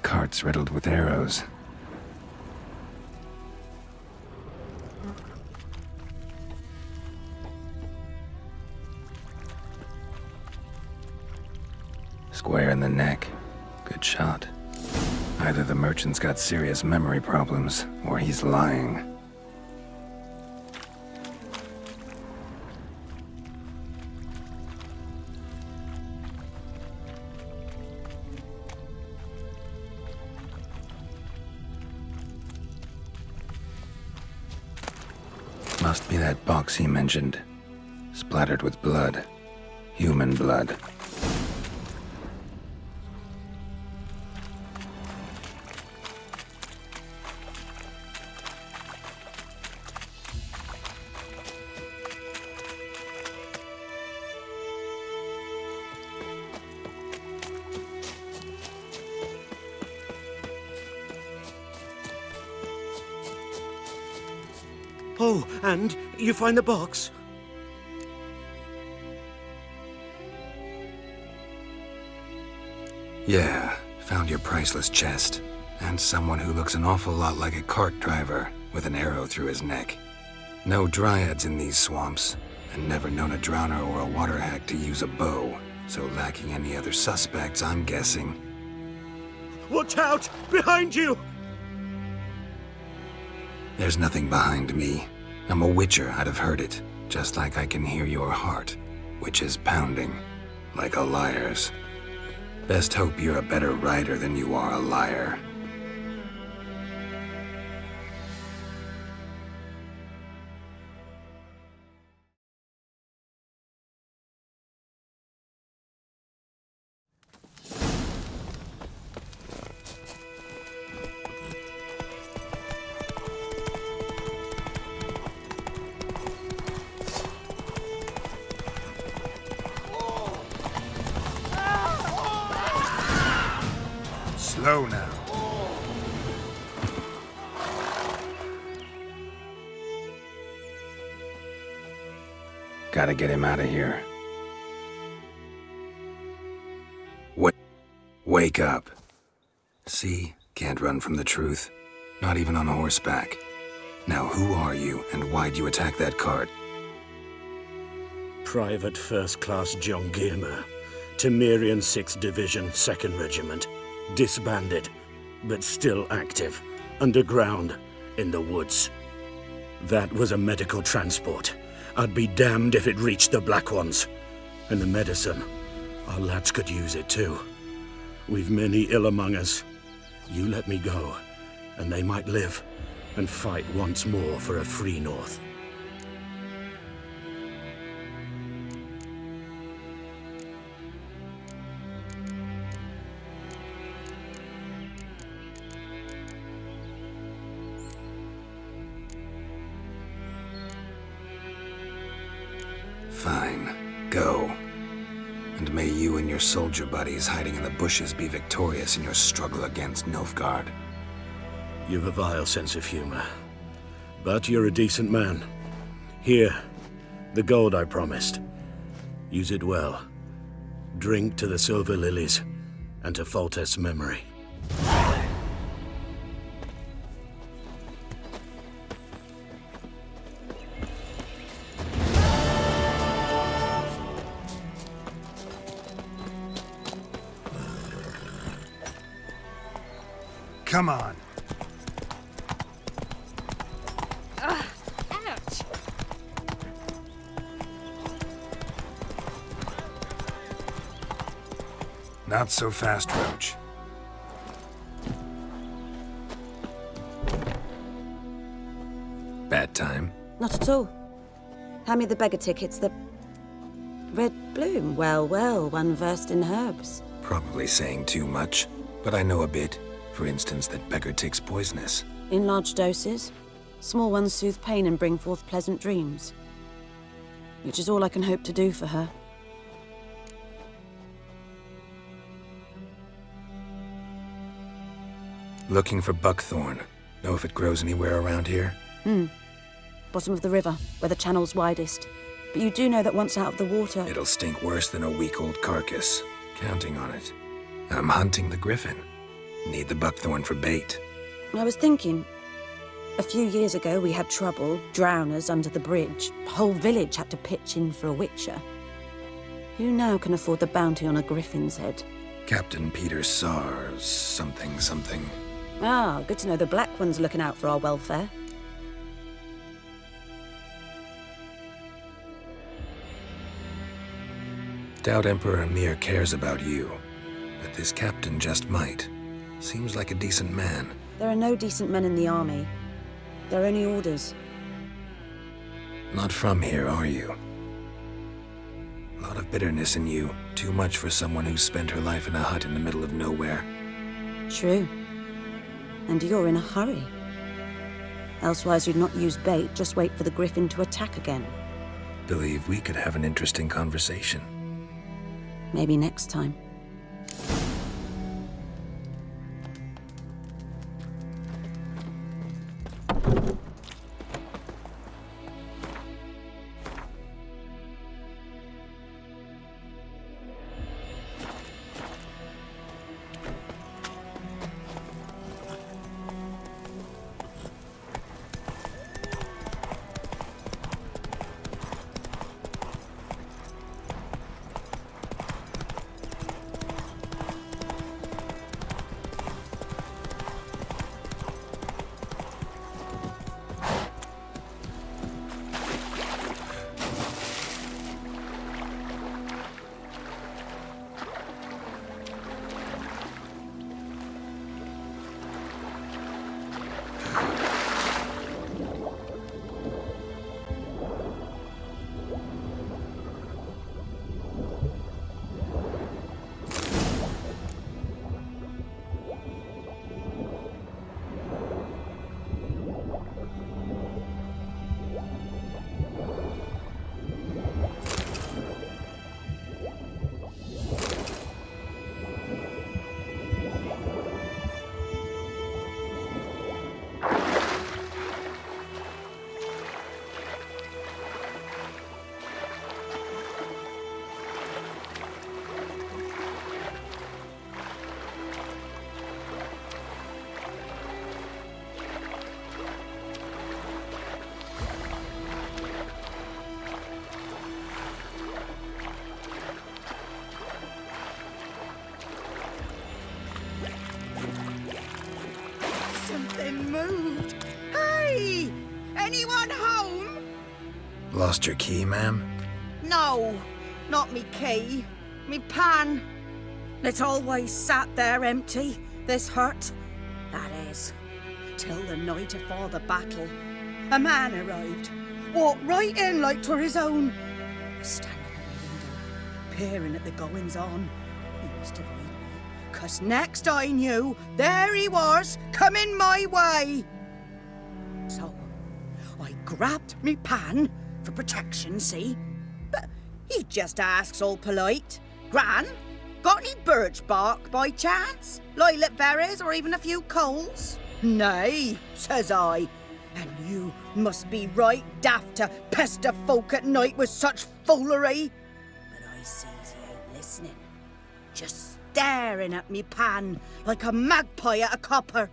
Cart's riddled with arrows. Square in the neck. Good shot. Either the merchant's got serious memory problems, or he's lying. Must be that box he mentioned. Splattered with blood. Human blood. Oh, and you find the box? Yeah, found your priceless chest. And someone who looks an awful lot like a cart driver, with an arrow through his neck. No dryads in these swamps, and never known a drowner or a water hag to use a bow. So lacking any other suspects, I'm guessing. Watch out! Behind you! There's nothing behind me. I'm a witcher, I'd have heard it. Just like I can hear your heart, which is pounding, like a liar's. Best hope you're a better rider than you are a liar. Slow now. Gotta get him out of here. Wake up. See? Can't run from the truth. Not even on horseback. Now who are you, and why'd you attack that cart? Private First Class John Giermer, Temerian 6th Division, 2nd Regiment. Disbanded, but still active, underground, in the woods. That was a medical transport. I'd be damned if it reached the Black Ones. And the medicine, our lads could use it too. We've many ill among us. You let me go, and they might live and fight once more for a free North. Fine. Go. And may you and your soldier buddies hiding in the bushes be victorious in your struggle against Nilfgaard. You've a vile sense of humor. But you're a decent man. Here, the gold I promised. Use it well. Drink to the silver lilies, and to Foltest's memory. Come on. Ouch! Not so fast, Roach. Bad time? Not at all. Hand me the beggar tickets, the red bloom. Well, well, one versed in herbs. Probably saying too much, but I know a bit. For instance, that beggar tick's poisonous. In large doses. Small ones soothe pain and bring forth pleasant dreams. Which is all I can hope to do for her. Looking for buckthorn. Know if it grows anywhere around here? Bottom of the river, where the channel's widest. But you do know that once out of the water... It'll stink worse than a week-old carcass. Counting on it. I'm hunting the griffin. Need the buckthorn for bait. I was thinking... A few years ago we had trouble, drowners under the bridge. The whole village had to pitch in for a witcher. Who now can afford the bounty on a griffin's head? Captain Peter Sars, something. Ah, good to know the Black One's looking out for our welfare. Doubt Emperor Emhyr cares about you, but this captain just might. Seems like a decent man. There are no decent men in the army. They're only orders. Not from here, are you? A lot of bitterness in you. Too much for someone who spent her life in a hut in the middle of nowhere. True. And you're in a hurry. Elsewise you'd not use bait, just wait for the griffin to attack again. Believe we could have an interesting conversation. Maybe next time. Nothing moved. Hey! Anyone home? Lost your key, ma'am? No, not me key. Me pan. It's always sat there empty, this hut. That is, till the night afore the battle. A man arrived, walked right in like 'twere his own. Was standing at the window, peering at the goings-on. He must have read me, 'cause next I knew, there he was, coming my way. So, I grabbed me pan, for protection, see? But he just asks all polite, Gran, got any birch bark by chance? Lilac berries or even a few coals? Nay, says I. And you must be right daft to pester folk at night with such foolery. But I sees he ain't listening. Just staring at me pan like a magpie at a copper.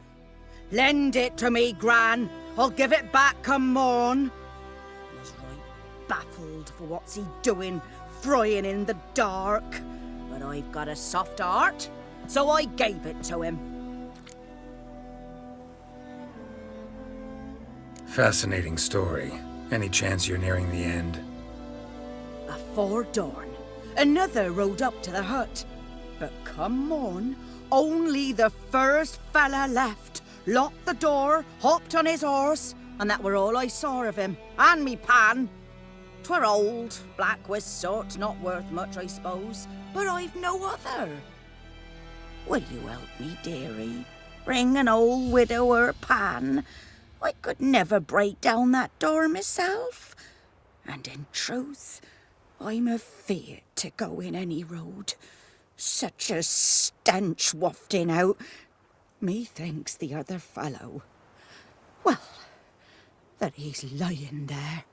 Lend it to me, Gran. I'll give it back come morn. I was right baffled for what's he doing, frying in the dark. But I've got a soft heart, so I gave it to him. Fascinating story. Any chance you're nearing the end? Afore dawn, another rode up to the hut. But come morn, only the first fella left, locked the door, hopped on his horse, and that were all I saw of him, and me pan. 'Twere old, black with soot, not worth much, I suppose, but I've no other. Will you help me, dearie? Bring an old widower pan. I could never break down that door myself. And in truth, I'm afeard to go in any road. Such a stench wafting out. Methinks the other fellow, well, that he's lying there.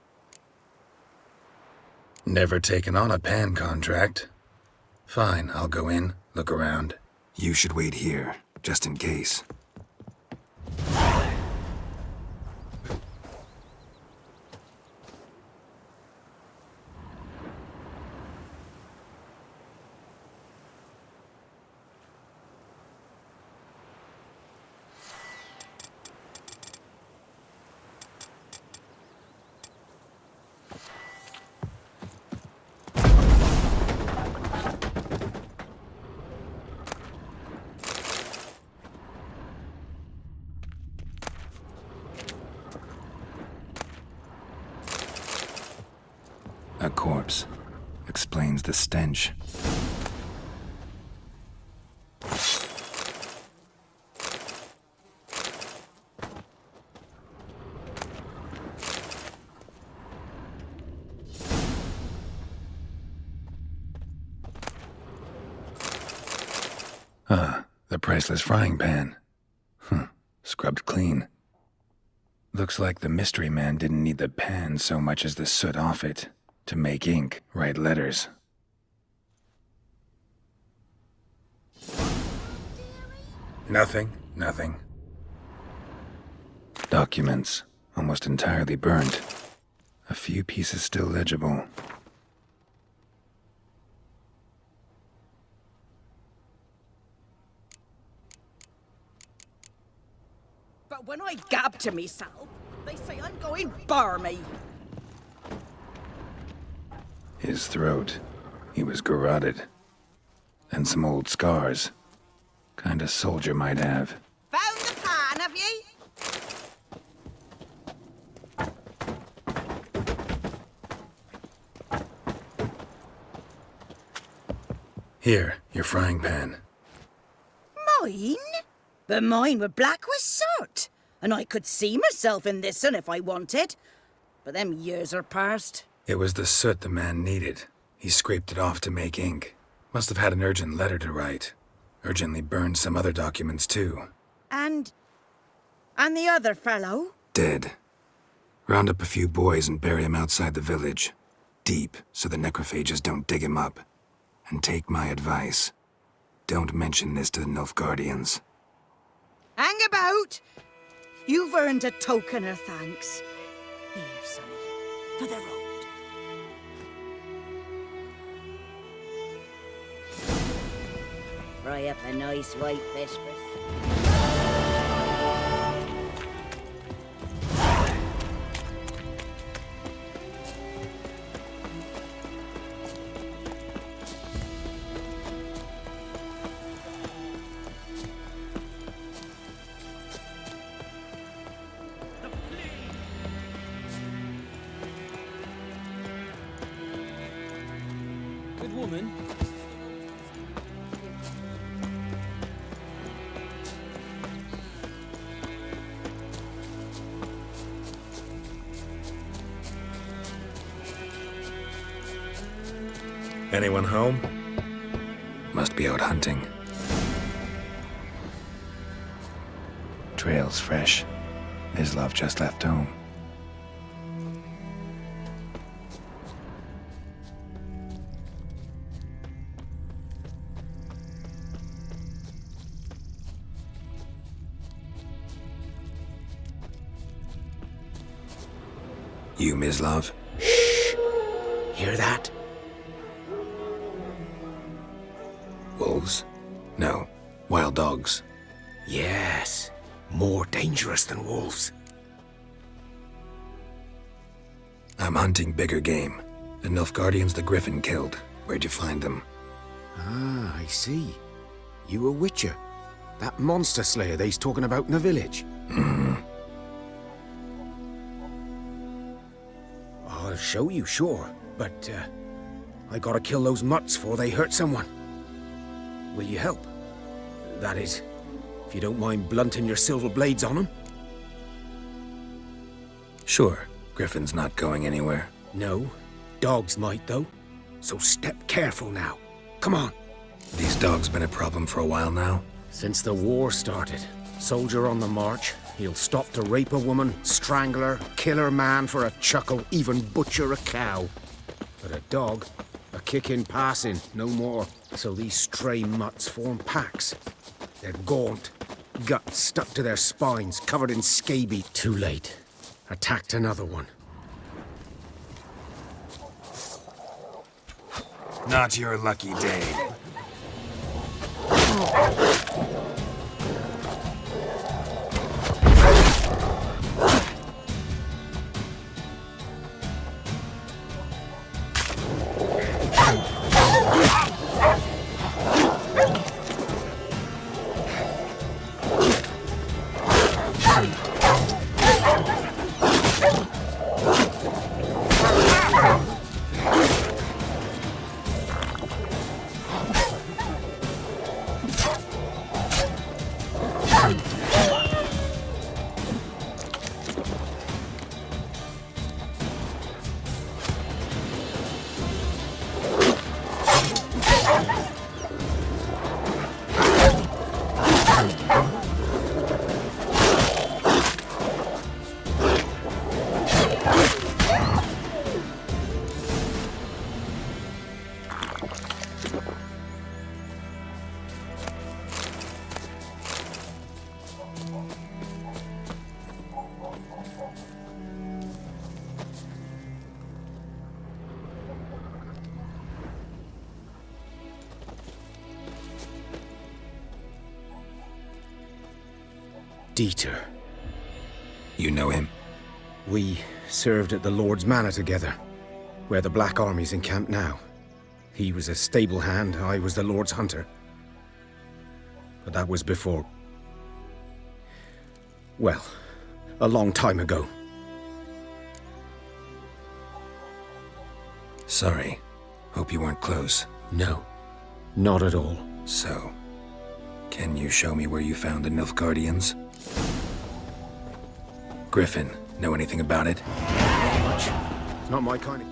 Never taken on a pan contract. Fine, I'll go in, look around. You should wait here, just in case. A corpse. Explains the stench. The priceless frying pan. Scrubbed clean. Looks like the mystery man didn't need the pan so much as the soot off it. To make ink, write letters. Nothing. Documents, almost entirely burned. A few pieces still legible. But when I gab to myself, they say I'm going barmy. His throat. He was garroted. And some old scars. Kind of soldier might have. Found the pan, have ye? Here, your frying pan. Mine? But mine were black with soot. And I could see myself in this one if I wanted. But them years are past. It was the soot the man needed. He scraped it off to make ink. Must have had an urgent letter to write. Urgently burned some other documents too. And the other fellow? Dead. Round up a few boys and bury him outside the village. Deep, so the necrophages don't dig him up. And take my advice. Don't mention this to the Nilfgaardians. Hang about! You've earned a token of thanks. Here, sonny, for the road. Fry up a nice white fish for Anyone home? Must be out hunting. Trail's fresh. Mislav just left home. You, Mislav? Hear that? Wolves? No. Wild dogs. Yes. More dangerous than wolves. I'm hunting bigger game. The Nilfgaardians the Griffin killed. Where'd you find them? Ah, I see. You a witcher. That monster slayer they's talking about in the village. I'll show you, sure. But, I gotta kill those mutts before they hurt someone. Will you help? That is, if you don't mind blunting your silver blades on them. Sure. Griffin's not going anywhere. No. Dogs might, though. So step careful now. Come on. These dogs been a problem for a while now? Since the war started. Soldier on the march. He'll stop to rape a woman, strangle her, kill her man for a chuckle, even butcher a cow. But a dog, a kick in passing, no more. So these stray mutts form packs. They're gaunt, guts stuck to their spines, covered in scabies. Too late. Attacked another one. Not your lucky day. Dieter. You know him? We served at the Lord's Manor together, where the Black Army's encamped now. He was a stable hand, I was the Lord's hunter. But that was before... well, a long time ago. Sorry. Hope you weren't close. No, not at all. So, can you show me where you found the Nilfgaardians? Griffin, know anything about it? Not much. It's not my kind of...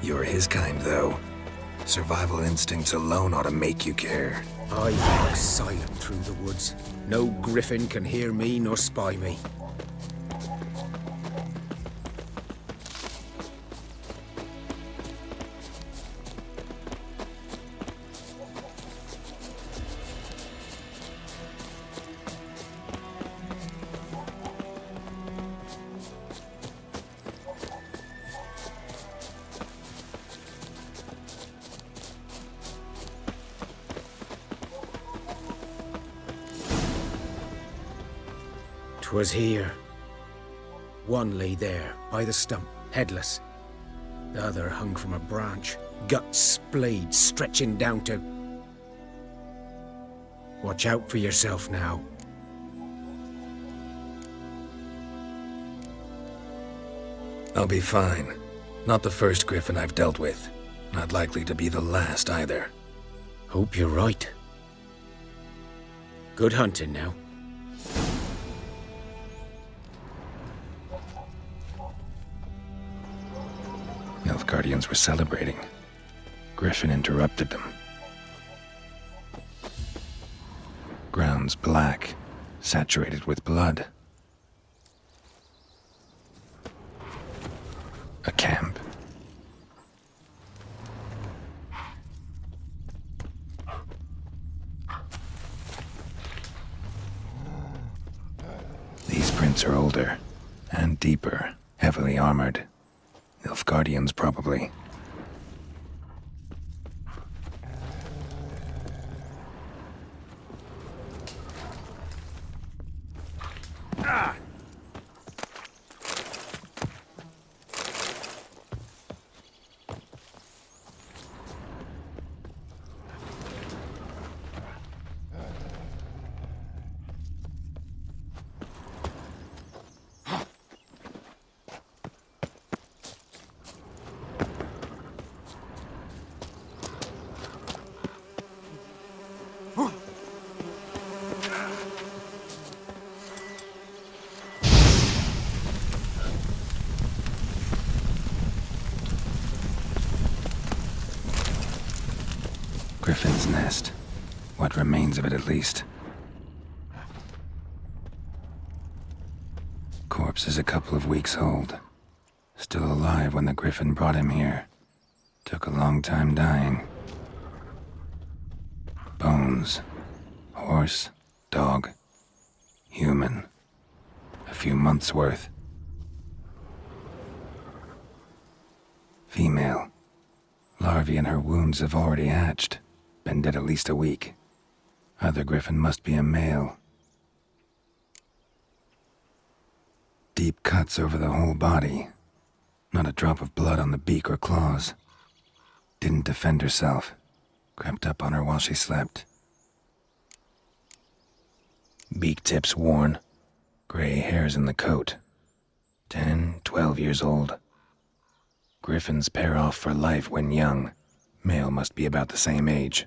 You're his kind, though. Survival instincts alone ought to make you care. I walk silent through the woods. No griffin can hear me nor spy me. Was here. One lay there, by the stump, headless. The other hung from a branch, guts splayed, stretching down to... Watch out for yourself now. I'll be fine. Not the first griffin I've dealt with. Not likely to be the last either. Hope you're right. Good hunting now. Nilfgaardians were celebrating. Griffin interrupted them. Grounds black, saturated with blood. A camp. These prints are older and deeper, heavily armored. Nilfgaardians, probably. Griffin's nest. What remains of it, at least. Corpse is a couple of weeks old. Still alive when the griffin brought him here. Took a long time dying. Bones. Horse, dog, human. A few months' worth. Female. Larvae in her wounds have already hatched. Been dead at least a week. Other griffin must be a male. Deep cuts over the whole body. Not a drop of blood on the beak or claws. Didn't defend herself. Crept up on her while she slept. Beak tips worn. Gray hairs in the coat. 10, 12 years old. Griffins pair off for life when young. Male must be about the same age.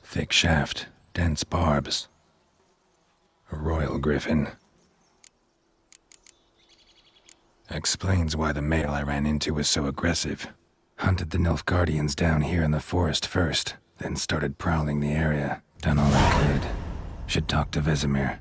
Thick shaft, dense barbs. A royal griffin. Explains why the male I ran into was so aggressive. Hunted the Nilfgaardians down here in the forest first, then started prowling the area. Done all I could. Should talk to Vesemir.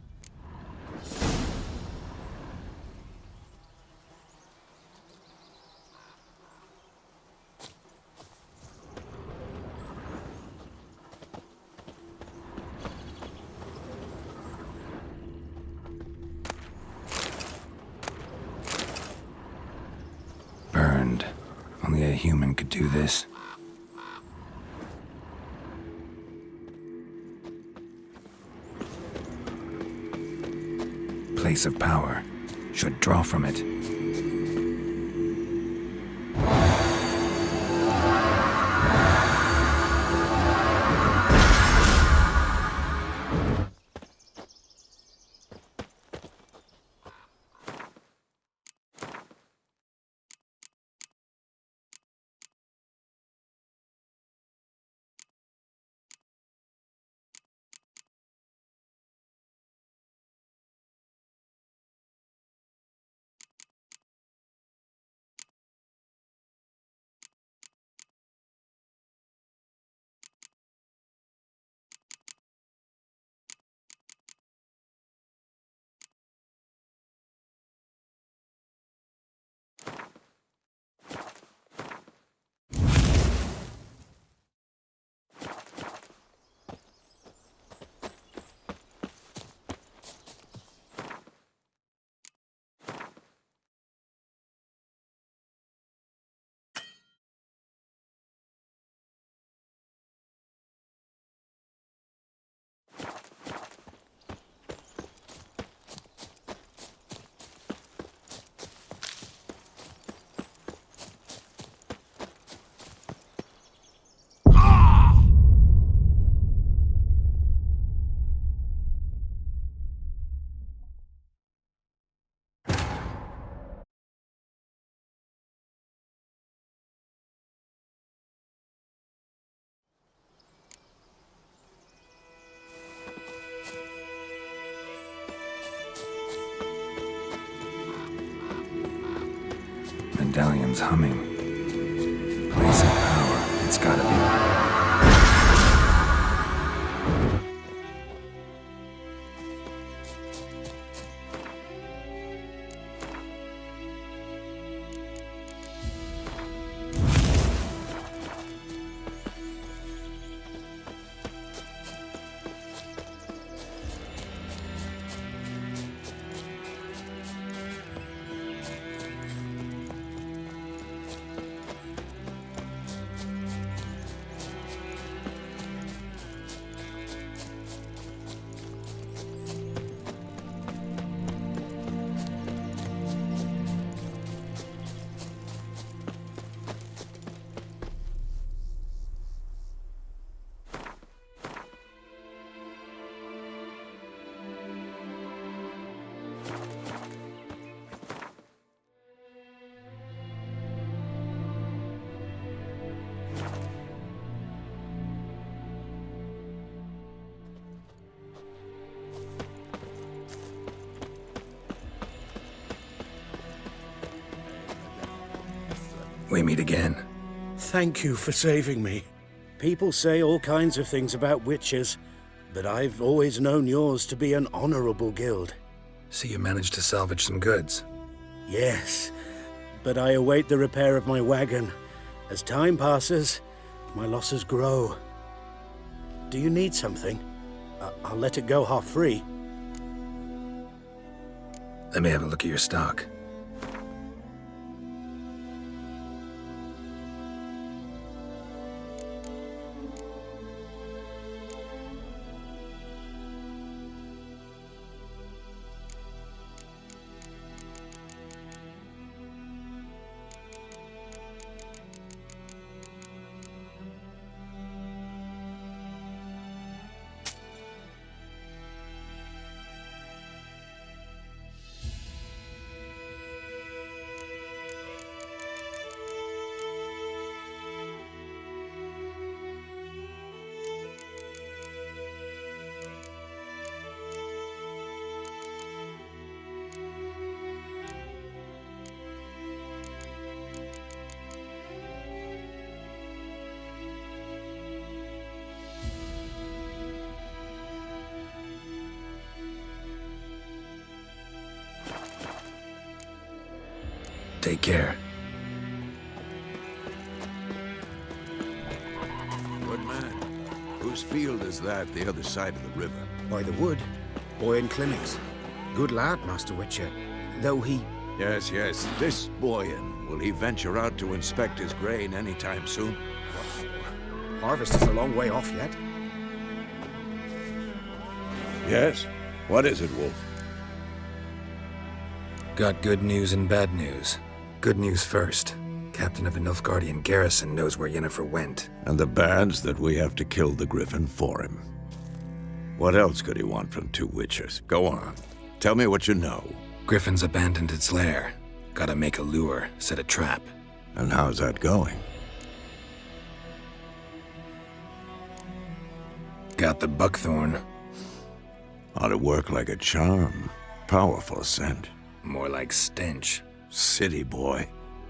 Burned. Only a human could do this. Place of power. Should draw from it. Medallion's humming. Place of power. It's gotta be. We meet again. Thank you for saving me. People say all kinds of things about witches, but I've always known yours to be an honorable guild. So you managed to salvage some goods? Yes, but I await the repair of my wagon. As time passes, my losses grow. Do you need something? I'll let it go half-free. Let me have a look at your stock. Take care. Good man. Whose field is that, the other side of the river? By the wood. Boyan Clemmings. Good lad, Master Witcher. Though he... Yes, yes. This Boyan. Will he venture out to inspect his grain anytime soon? Harvest is a long way off yet. Yes? What is it, Wolf? Got good news and bad news. Good news first. Captain of the Nilfgaardian garrison knows where Yennefer went. And the bad's that we have to kill the Griffin for him. What else could he want from two witchers? Go on. Tell me what you know. Griffin's abandoned its lair. Gotta make a lure, set a trap. And how's that going? Got the buckthorn. Ought to work like a charm. Powerful scent. More like stench. City boy.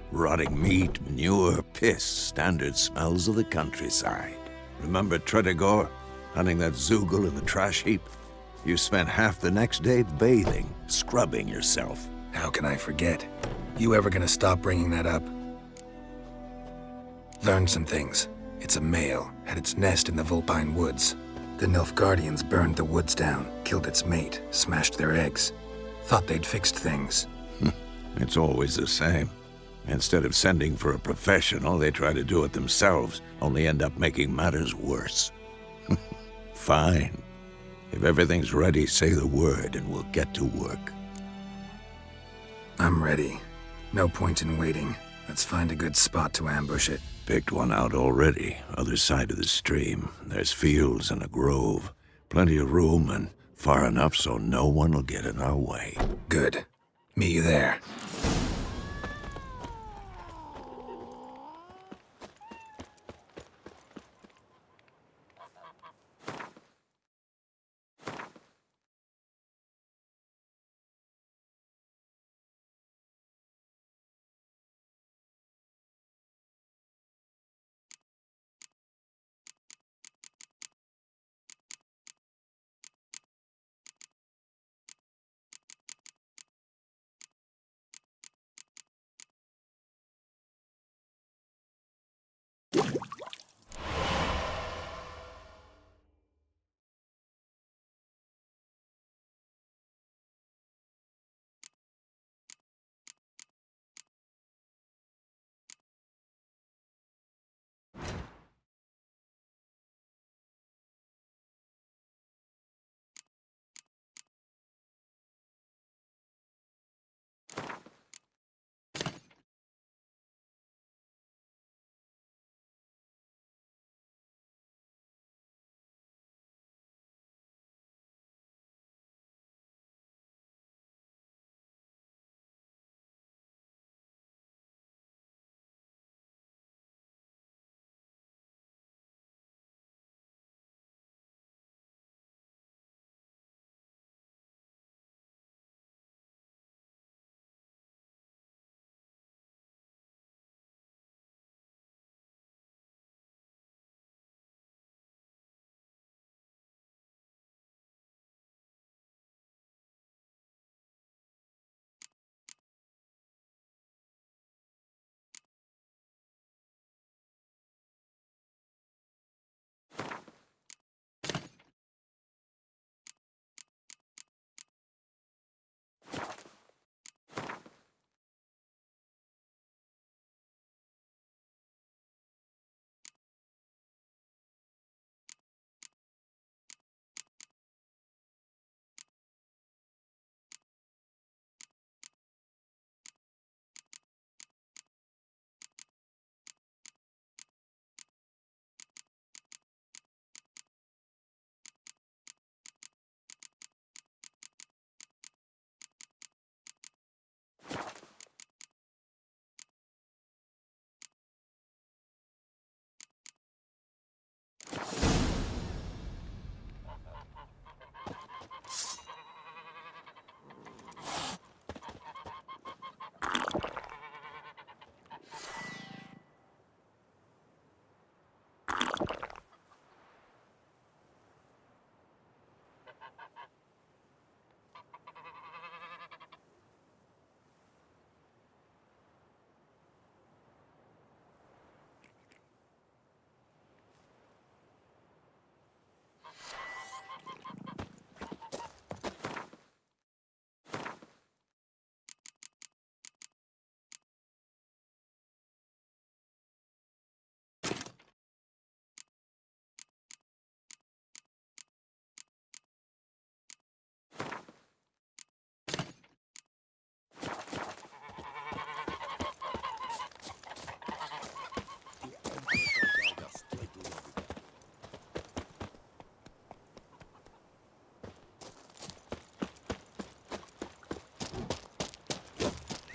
Rotting meat, manure, piss. Standard smells of the countryside. Remember Tredegor? Hunting that Zoogle in the trash heap? You spent half the next day bathing, scrubbing yourself. How can I forget? You ever gonna stop bringing that up? Learned some things. It's a male, had its nest in the Vulpine Woods. The Nilfgaardians burned the woods down, killed its mate, smashed their eggs. Thought they'd fixed things. It's always the same. Instead of sending for a professional, they try to do it themselves, only end up making matters worse. Fine. If everything's ready, say the word and we'll get to work. I'm ready. No point in waiting. Let's find a good spot to ambush it. Picked one out already, other side of the stream. There's fields and a grove. Plenty of room and far enough so no one will get in our way. Good. Meet you there.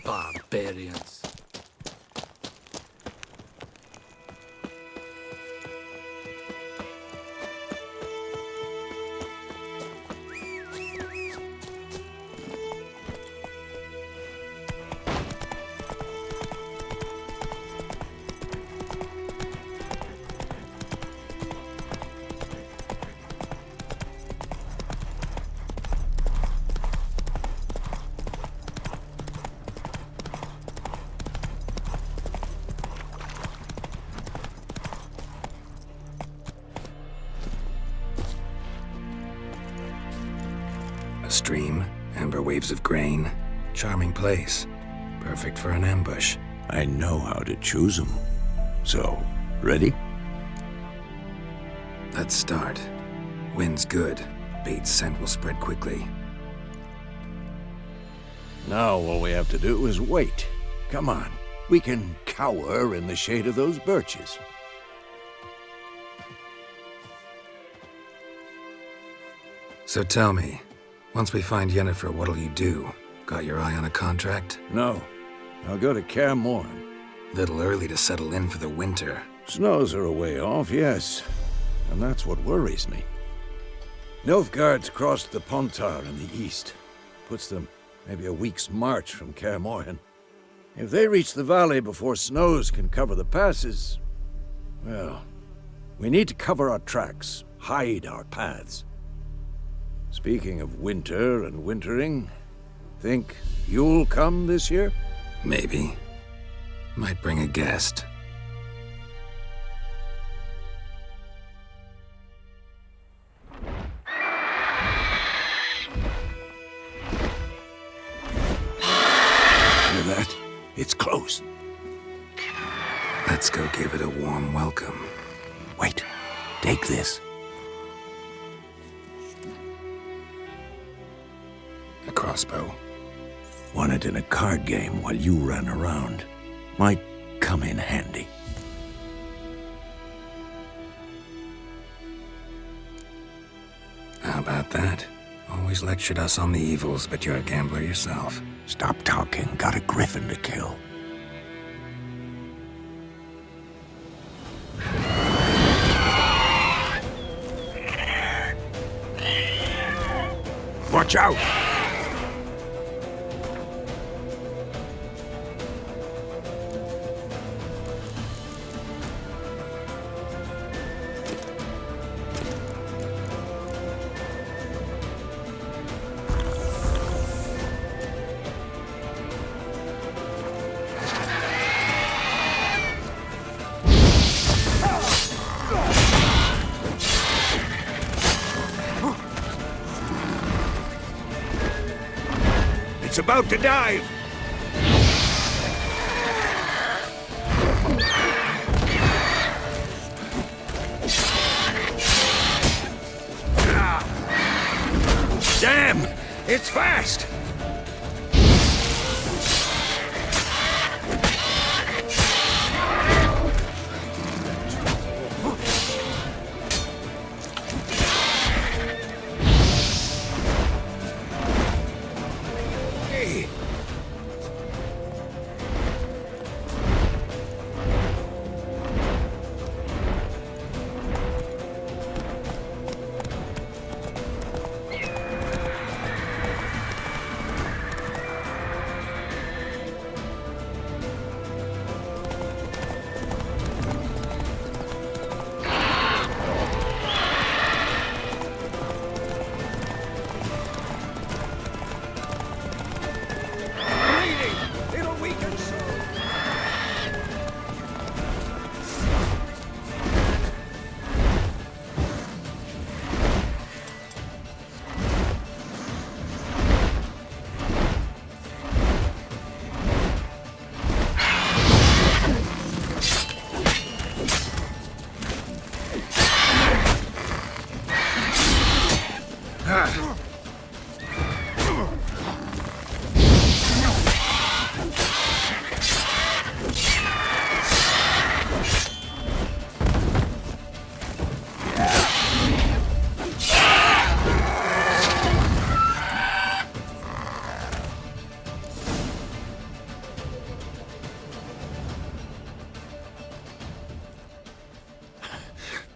Barbarians. A stream, amber waves of grain. Charming place. Perfect for an ambush. I know how to choose them. So, ready? Let's start. Wind's good. Bait's scent will spread quickly. Now all we have to do is wait. Come on. We can cower in the shade of those birches. So tell me, once we find Yennefer, what'll you do? Got your eye on a contract? No. I'll go to Kaer Morhen. Little early to settle in for the winter. Snows are a way off, yes. And that's what worries me. Nilfgaard's crossed the Pontar in the east. Puts them maybe a week's march from Kaer Morhen. If they reach the valley before snows can cover the passes, well, we need to cover our tracks, hide our paths. Speaking of winter and wintering, think you'll come this year? Maybe. Might bring a guest. Hear that? It's close. Let's go give it a warm welcome. Wait. Take this. A crossbow. Won it in a card game while you ran around. Might come in handy. How about that? Always lectured us on the evils, but you're a gambler yourself. Stop talking. Got a griffin to kill. Watch out! It's about to dive! Damn! It's fast!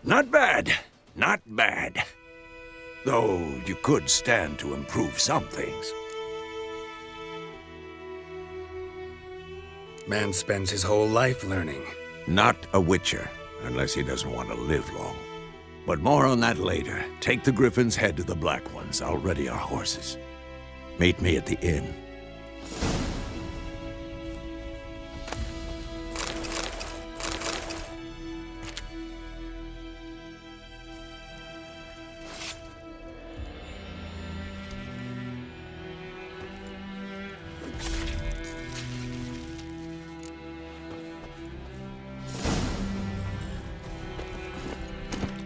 Not bad. Not bad. Though you could stand to improve some things. Man spends his whole life learning. Not a witcher, unless he doesn't want to live long. But more on that later. Take the Griffin's head to the Black Ones. I'll ready our horses. Meet me at the inn.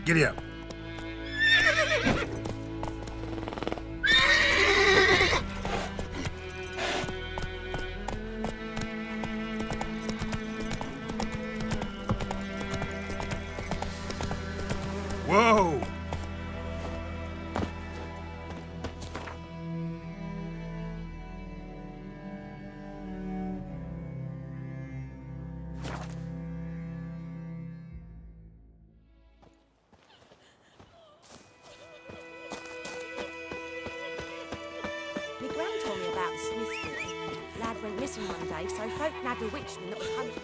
Giddy up. Whoa! My gran told me about the Smith boy. Lad went missing one day, so folk nabbed a witchman that was hunted.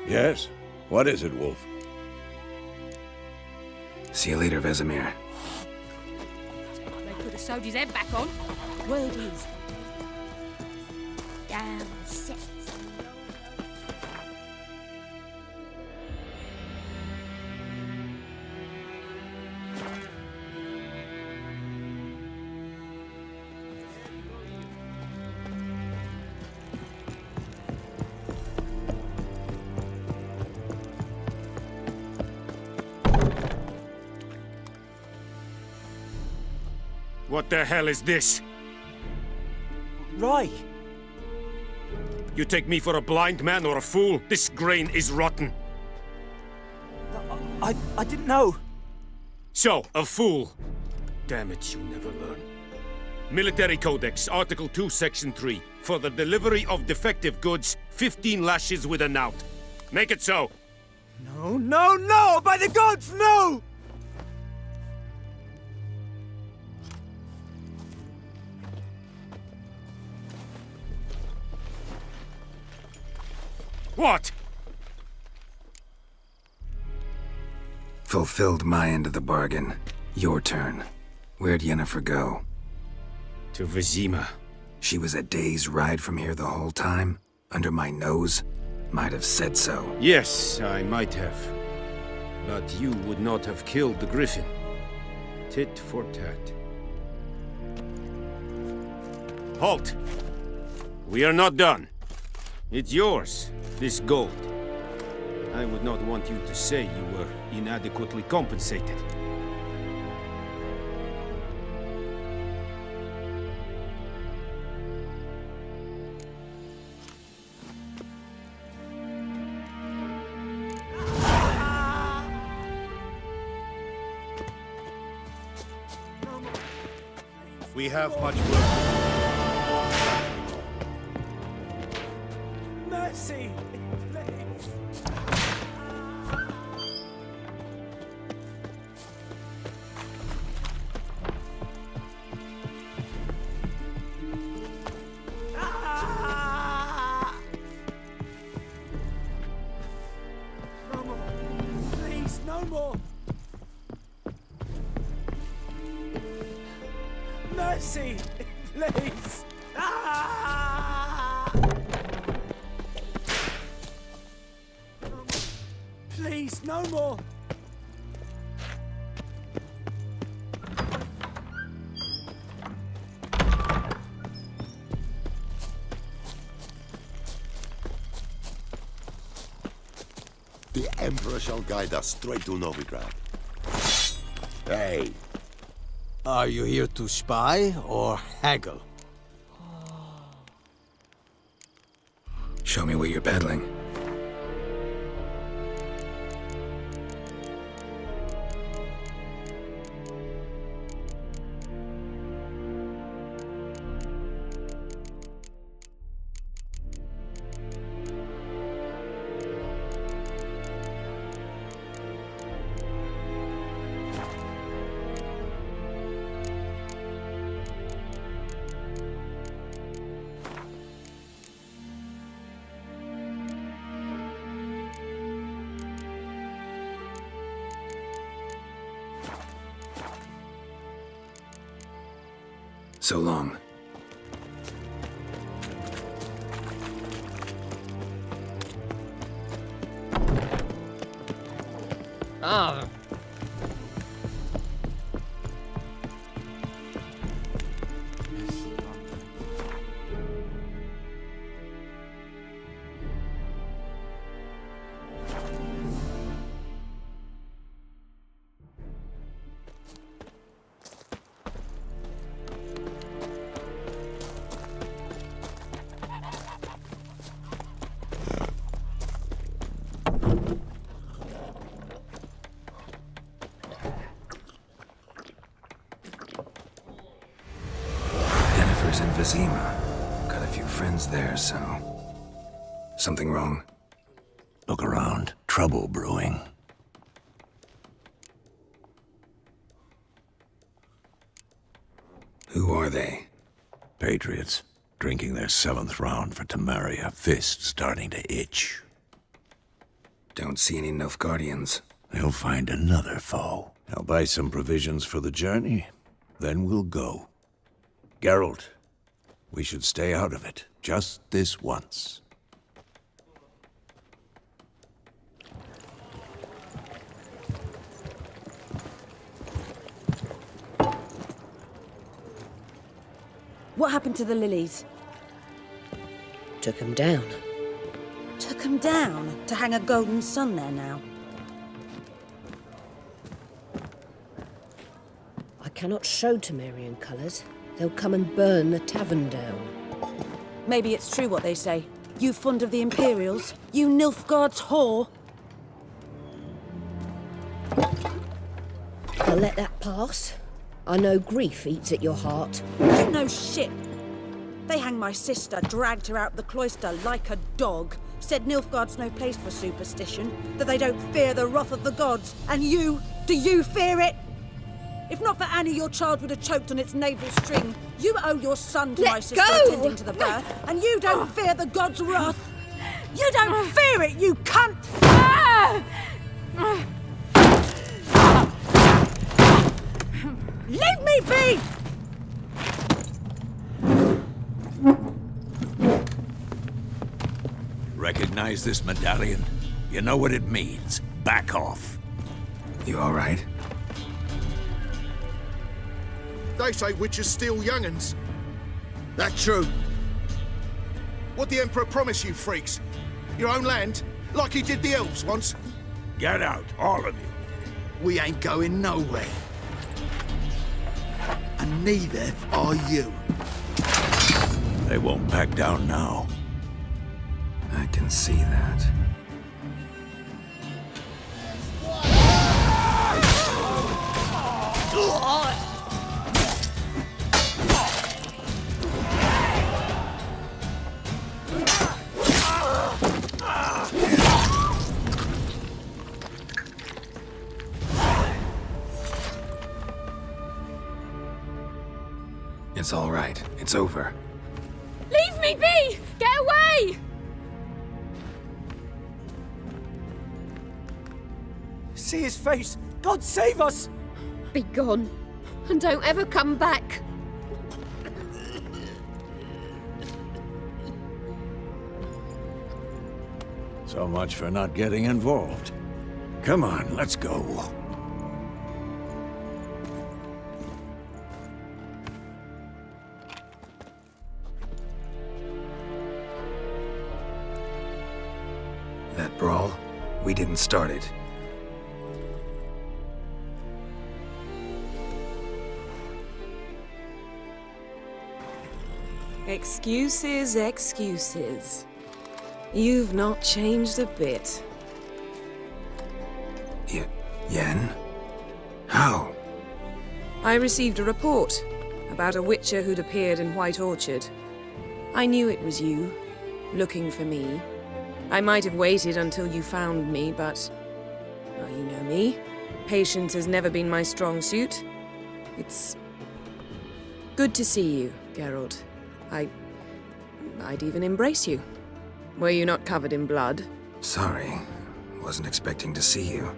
Yes? What is it, Wolf? See you later, Vesemir. They could have sewed his head back on. Word is. Down set. What the hell is this? Right. You take me for a blind man or a fool? This grain is rotten. I didn't know. So, a fool. Damn it, you never learn. Military Codex, Article 2, Section 3. For the delivery of defective goods, 15 lashes with a knout. Make it so. No, no, no! By the gods, no! What? Fulfilled my end of the bargain. Your turn. Where'd Yennefer go? To Vizima. She was a day's ride from here the whole time? Under my nose? Might have said so. Yes, I might have. But you would not have killed the Griffin. Tit for tat. Halt! We are not done. It's yours, this gold. I would not want you to say you were inadequately compensated. We have much work. Mercy! Please! No more! Please, no more! Mercy! Please! Please, no more! The Emperor shall guide us straight to Novigrad. Hey. Are you here to spy or haggle? Show me what you're peddling. So long. Ah. Jennifer's in Vizima. Got a few friends there, so... Something wrong? Look around. Trouble brewing. Who are they? Patriots. Drinking their 7th round for Temeria. Fist starting to itch. Don't see any Nilfgaardians. They'll find another foe. I'll buy some provisions for the journey. Then we'll go. Geralt, we should stay out of it. Just this once. What happened to the lilies? Took 'em down. Took 'em down to hang a golden sun there now. I cannot show Temerian colours. They'll come and burn the tavern down. Maybe it's true what they say. You fond of the Imperials? You Nilfgaard's whore? I'll let that pass. I know grief eats at your heart. You know shit. They hanged my sister, dragged her out the cloister like a dog. Said Nilfgaard's no place for superstition, that they don't fear the wrath of the gods. And you, do you fear it? If not for Annie, your child would have choked on its navel string. You owe your son to my sister attending to the birth, and you don't fear the gods' wrath. You don't fear it, you cunt! Leave me be! Recognize this medallion? You know what it means. Back off. You all right? They say witches steal young'uns. That true? What'd the Emperor promise you, freaks? Your own land? Like he did the elves once? Get out, all of you. We ain't going nowhere. And neither are you. They won't back down now. I can see that. It's all right. It's over. Leave me be! Get away! See his face! God save us! Be gone, and don't ever come back. So much for not getting involved. Come on, let's go. That brawl, we didn't start it. Excuses, excuses. You've not changed a bit. Yen? How? I received a report about a witcher who'd appeared in White Orchard. I knew it was you, looking for me. I might have waited until you found me, but... well, you know me. Patience has never been my strong suit. It's... good to see you, Geralt. I'd even embrace you. Were you not covered in blood? Sorry. Wasn't expecting to see you.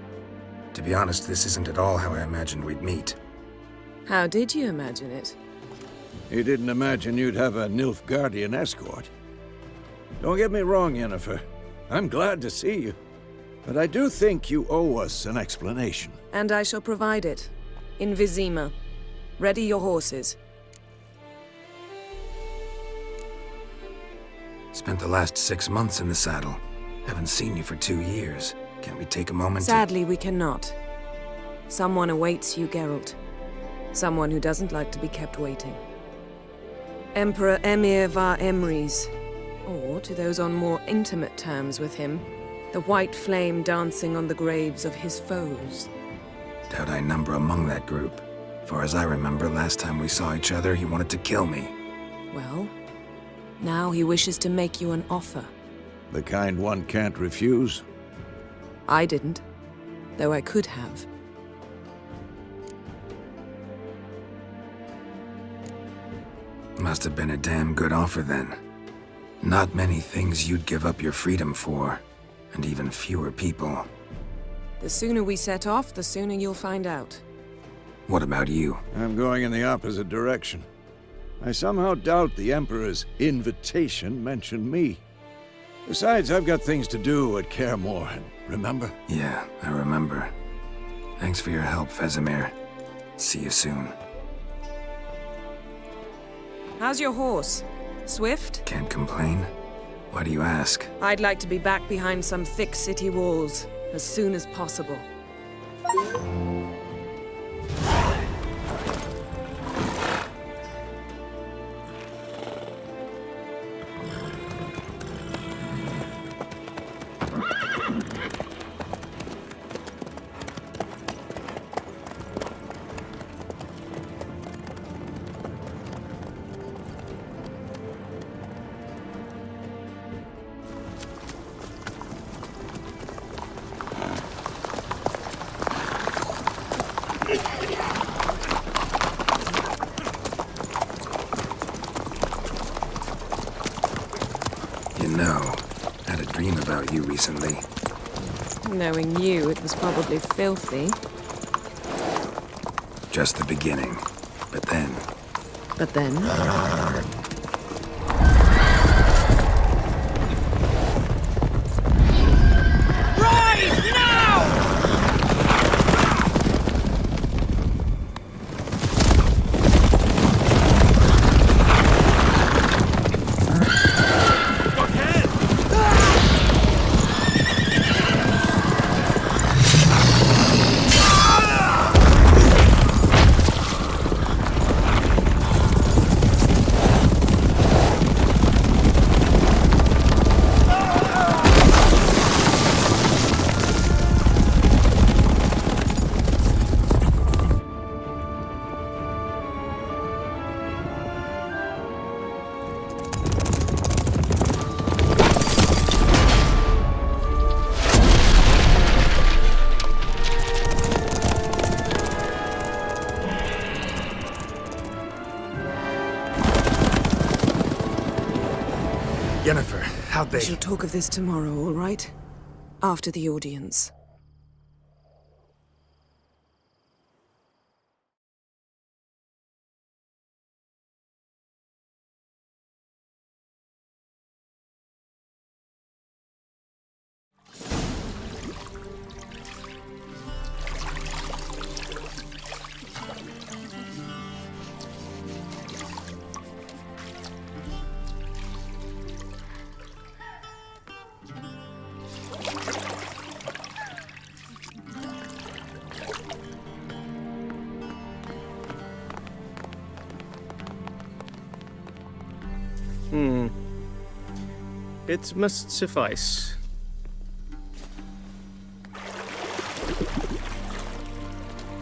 To be honest, this isn't at all how I imagined we'd meet. How did you imagine it? You didn't imagine you'd have a Nilfgaardian escort. Don't get me wrong, Yennefer. I'm glad to see you. But I do think you owe us an explanation. And I shall provide it. In Vizima. Ready your horses. Spent the last 6 months in the saddle. Haven't seen you for 2 years. Can we take a moment Sadly, we cannot. Someone awaits you, Geralt. Someone who doesn't like to be kept waiting. Emperor Emir var Emrys. Or, to those on more intimate terms with him, the white flame dancing on the graves of his foes. Doubt I number among that group. Far as I remember, last time we saw each other, he wanted to kill me. Well, now he wishes to make you an offer. The kind one can't refuse? I didn't, though I could have. Must have been a damn good offer then. Not many things you'd give up your freedom for, and even fewer people. The sooner we set off, the sooner you'll find out. What about you? I'm going in the opposite direction. I somehow doubt the Emperor's invitation mentioned me. Besides, I've got things to do at Kaer Morhen, remember? Yeah, I remember. Thanks for your help, Vesemir. See you soon. How's your horse? Swift? Can't complain. Why do you ask? I'd like to be back behind some thick city walls as soon as possible. You know, I had a dream about you recently. Knowing you, it was probably filthy. Just the beginning. But then... But then? Rise now! Yennefer, how'd they... We shall talk of this tomorrow, all right? After the audience. It must suffice.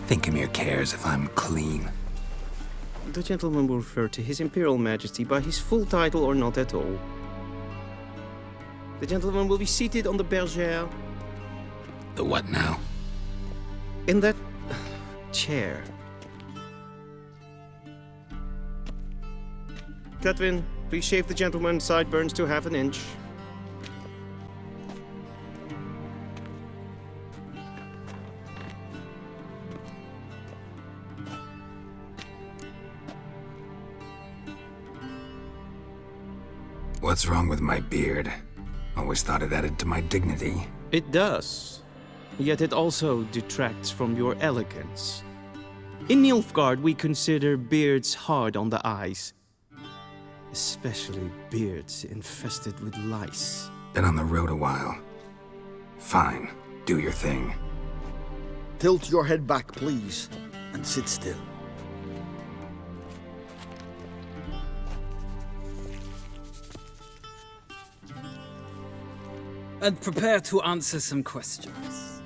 Think Emir cares if I'm clean. The gentleman will refer to His Imperial Majesty by his full title or not at all. The gentleman will be seated on the bergère. The what now? In that chair. Cletwin, please shave the gentleman's sideburns to half an inch. What's wrong with my beard? Always thought it added to my dignity. It does. Yet it also detracts from your elegance. In Nilfgaard, we consider beards hard on the eyes. Especially beards infested with lice. Been on the road a while. Fine, do your thing. Tilt your head back, please, and sit still. And prepare to answer some questions.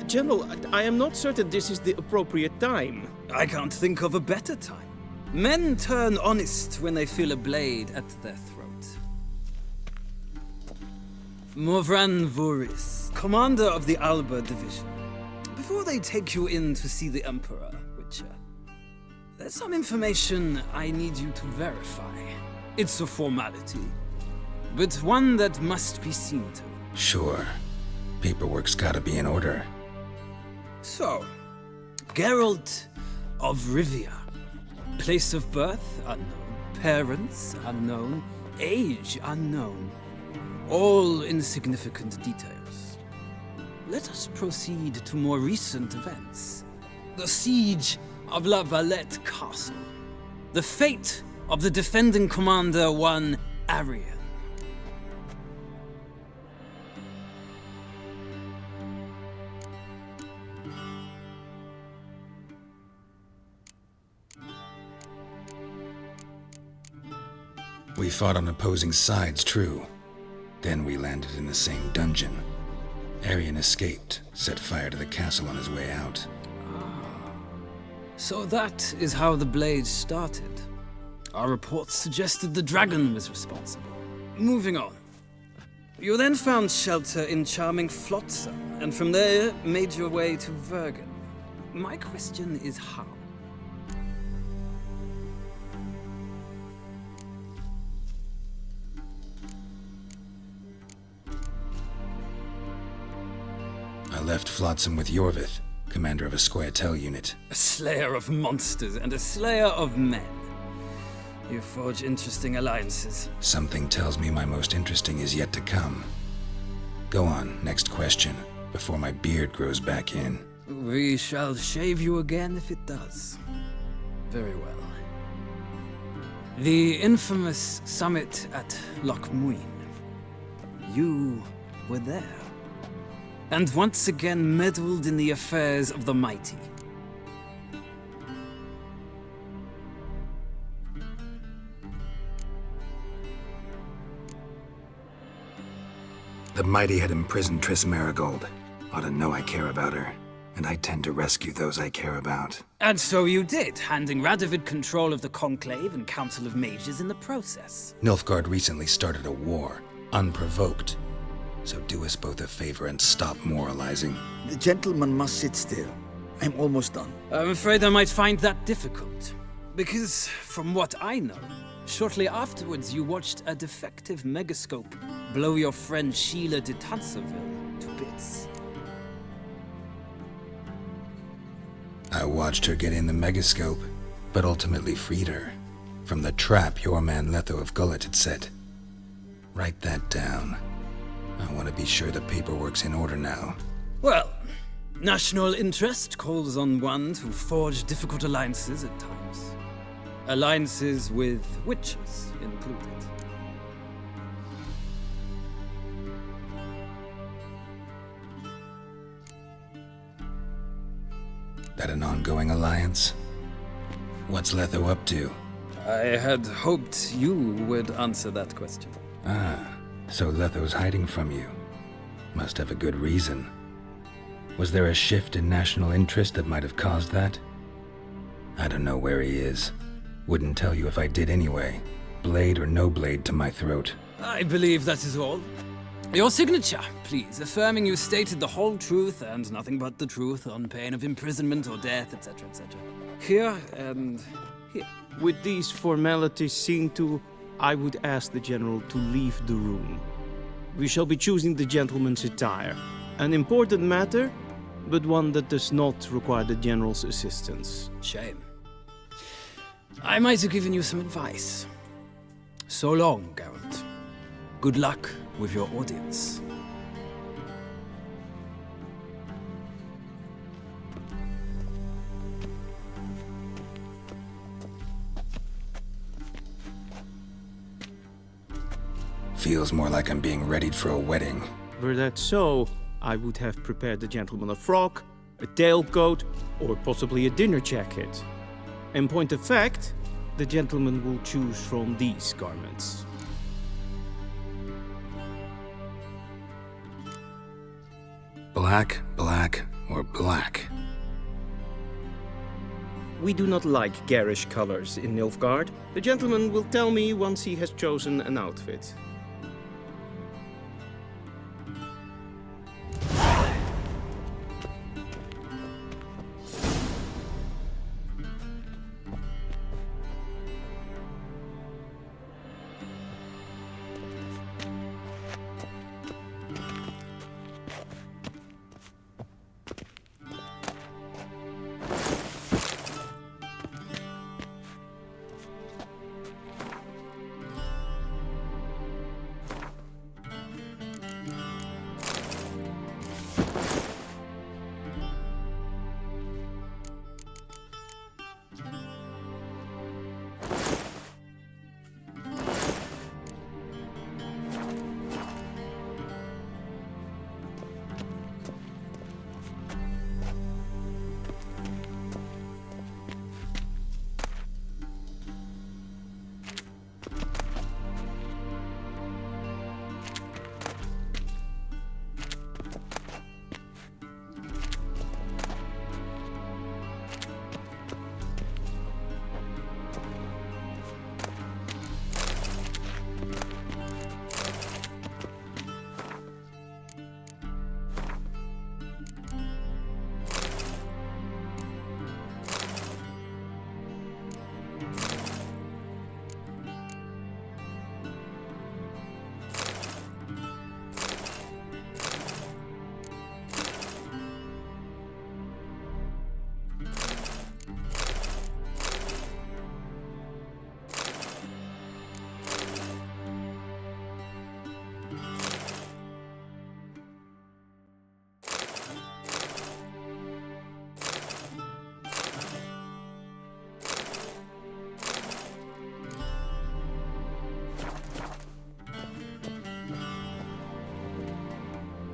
General, I am not certain this is the appropriate time. I can't think of a better time. Men turn honest when they feel a blade at their throat. Morvran Voris, commander of the Alba Division. Before they take you in to see the Emperor, Witcher, there's some information I need you to verify. It's a formality, but one that must be seen to. Sure. Paperwork's gotta be in order. So, Geralt of Rivia. Place of birth unknown. Parents unknown. Age unknown. All insignificant details. Let us proceed to more recent events. The siege of La Valette Castle. The fate of the defending commander, one Arian. We fought on opposing sides, true. Then we landed in the same dungeon. Arian escaped, set fire to the castle on his way out. So that is how the Blade started. Our reports suggested the dragon was responsible. Moving on. You then found shelter in charming Flotsam, and from there made your way to Vergen. My question is how? I left Flotsam with Yorvith, commander of a Scoia'tael unit. A slayer of monsters and a slayer of men. You forge interesting alliances. Something tells me my most interesting is yet to come. Go on, next question, before my beard grows back in. We shall shave you again if it does. Very well. The infamous summit at Loch Muin. You were there. And once again meddled in the affairs of the mighty. The mighty had imprisoned Triss Merigold. Ought to know I care about her, and I tend to rescue those I care about. And so you did, handing Radovid control of the Conclave and Council of Mages in the process. Nilfgaard recently started a war, unprovoked. So do us both a favor and stop moralizing. The gentleman must sit still. I'm almost done. I'm afraid I might find that difficult. Because, from what I know, shortly afterwards you watched a defective megascope blow your friend Sheila de Tanserville to bits. I watched her get in the megascope, but ultimately freed her from the trap your man Letho of Gullet had set. Write that down. I want to be sure the paperwork's in order now. Well, national interest calls on one to forge difficult alliances at times. Alliances with witches included. That an ongoing alliance? What's Letho up to? I had hoped you would answer that question. So Letho's hiding from you. Must have a good reason. Was there a shift in national interest that might have caused that? I don't know where he is. Wouldn't tell you if I did anyway. Blade or no blade to my throat. I believe that is all. Your signature, please, affirming you stated the whole truth and nothing but the truth on pain of imprisonment or death, etc., etc. Here and here. With these formalities seen to, I would ask the General to leave the room. We shall be choosing the gentleman's attire. An important matter, but one that does not require the General's assistance. Shame. I might have given you some advice. So long, Geralt. Good luck with your audience. Feels more like I'm being readied for a wedding. Were that so, I would have prepared the gentleman a frock, a tailcoat, or possibly a dinner jacket. In point of fact, the gentleman will choose from these garments. Black, black, or black? We do not like garish colors in Nilfgaard. The gentleman will tell me once he has chosen an outfit.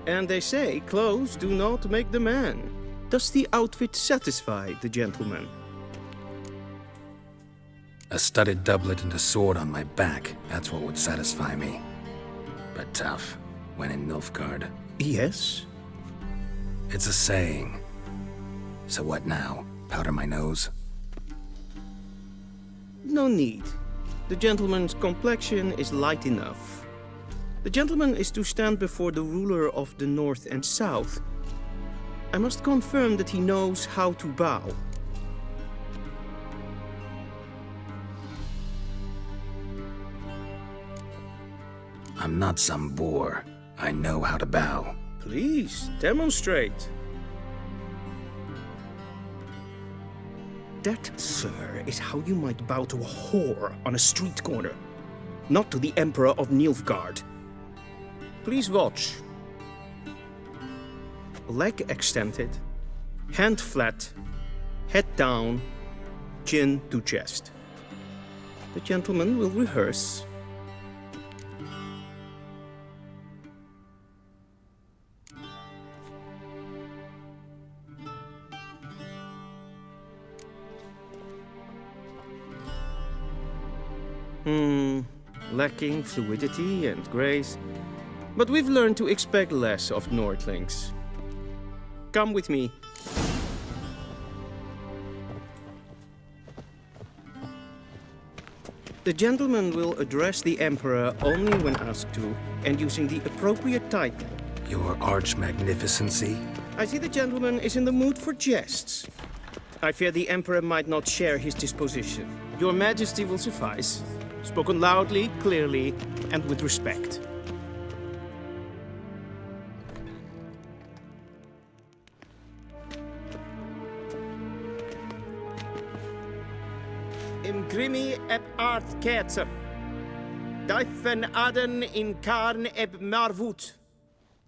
And they say clothes do not make the man. Does the outfit satisfy the gentleman? A studded doublet and a sword on my back, that's what would satisfy me. But tough, when in Nilfgaard. Yes? It's a saying. So what now? Powder my nose? No need. The gentleman's complexion is light enough. The gentleman is to stand before the ruler of the North and South. I must confirm that he knows how to bow. I'm not some boor. I know how to bow. Please, demonstrate. That, sir, is how you might bow to a whore on a street corner, not to the Emperor of Nilfgaard. Please watch. Leg extended, hand flat, head down, chin to chest. The gentleman will rehearse. Lacking fluidity and grace. But we've learned to expect less of Nordlings. Come with me. The gentleman will address the Emperor only when asked to, and using the appropriate title. Your Arch-Magnificency? I see the gentleman is in the mood for jests. I fear the Emperor might not share his disposition. Your Majesty will suffice. Spoken loudly, clearly, and with respect. Im Grimi et Art Kerzer. Daifen Aden in Karn eb Marvut.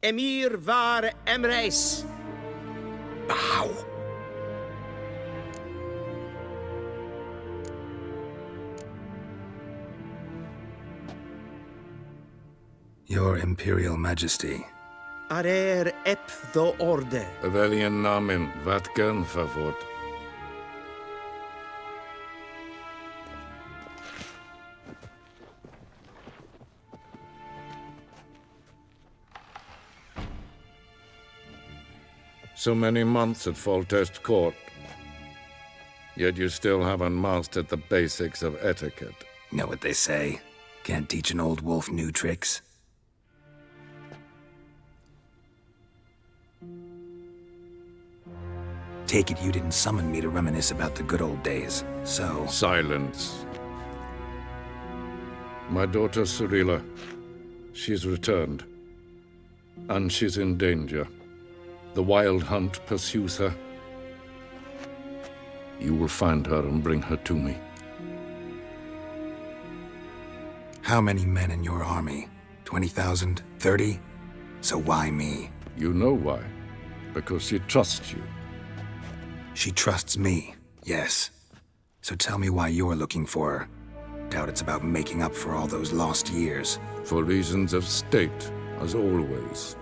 Emir var Emreis. Bow. Your Imperial Majesty. Arer ep the orde. Welchen Namen, wat gern favort? So many months at Foltest Court. Yet you still haven't mastered the basics of etiquette. Know what they say? Can't teach an old wolf new tricks. Take it you didn't summon me to reminisce about the good old days, so... Silence. My daughter Cirilla, she's returned. And she's in danger. The Wild Hunt pursues her. You will find her and bring her to me. How many men in your army? 20,000? 30? So why me? You know why. Because she trusts you. She trusts me, yes. So tell me why you're looking for her. Doubt it's about making up for all those lost years. For reasons of state, as always.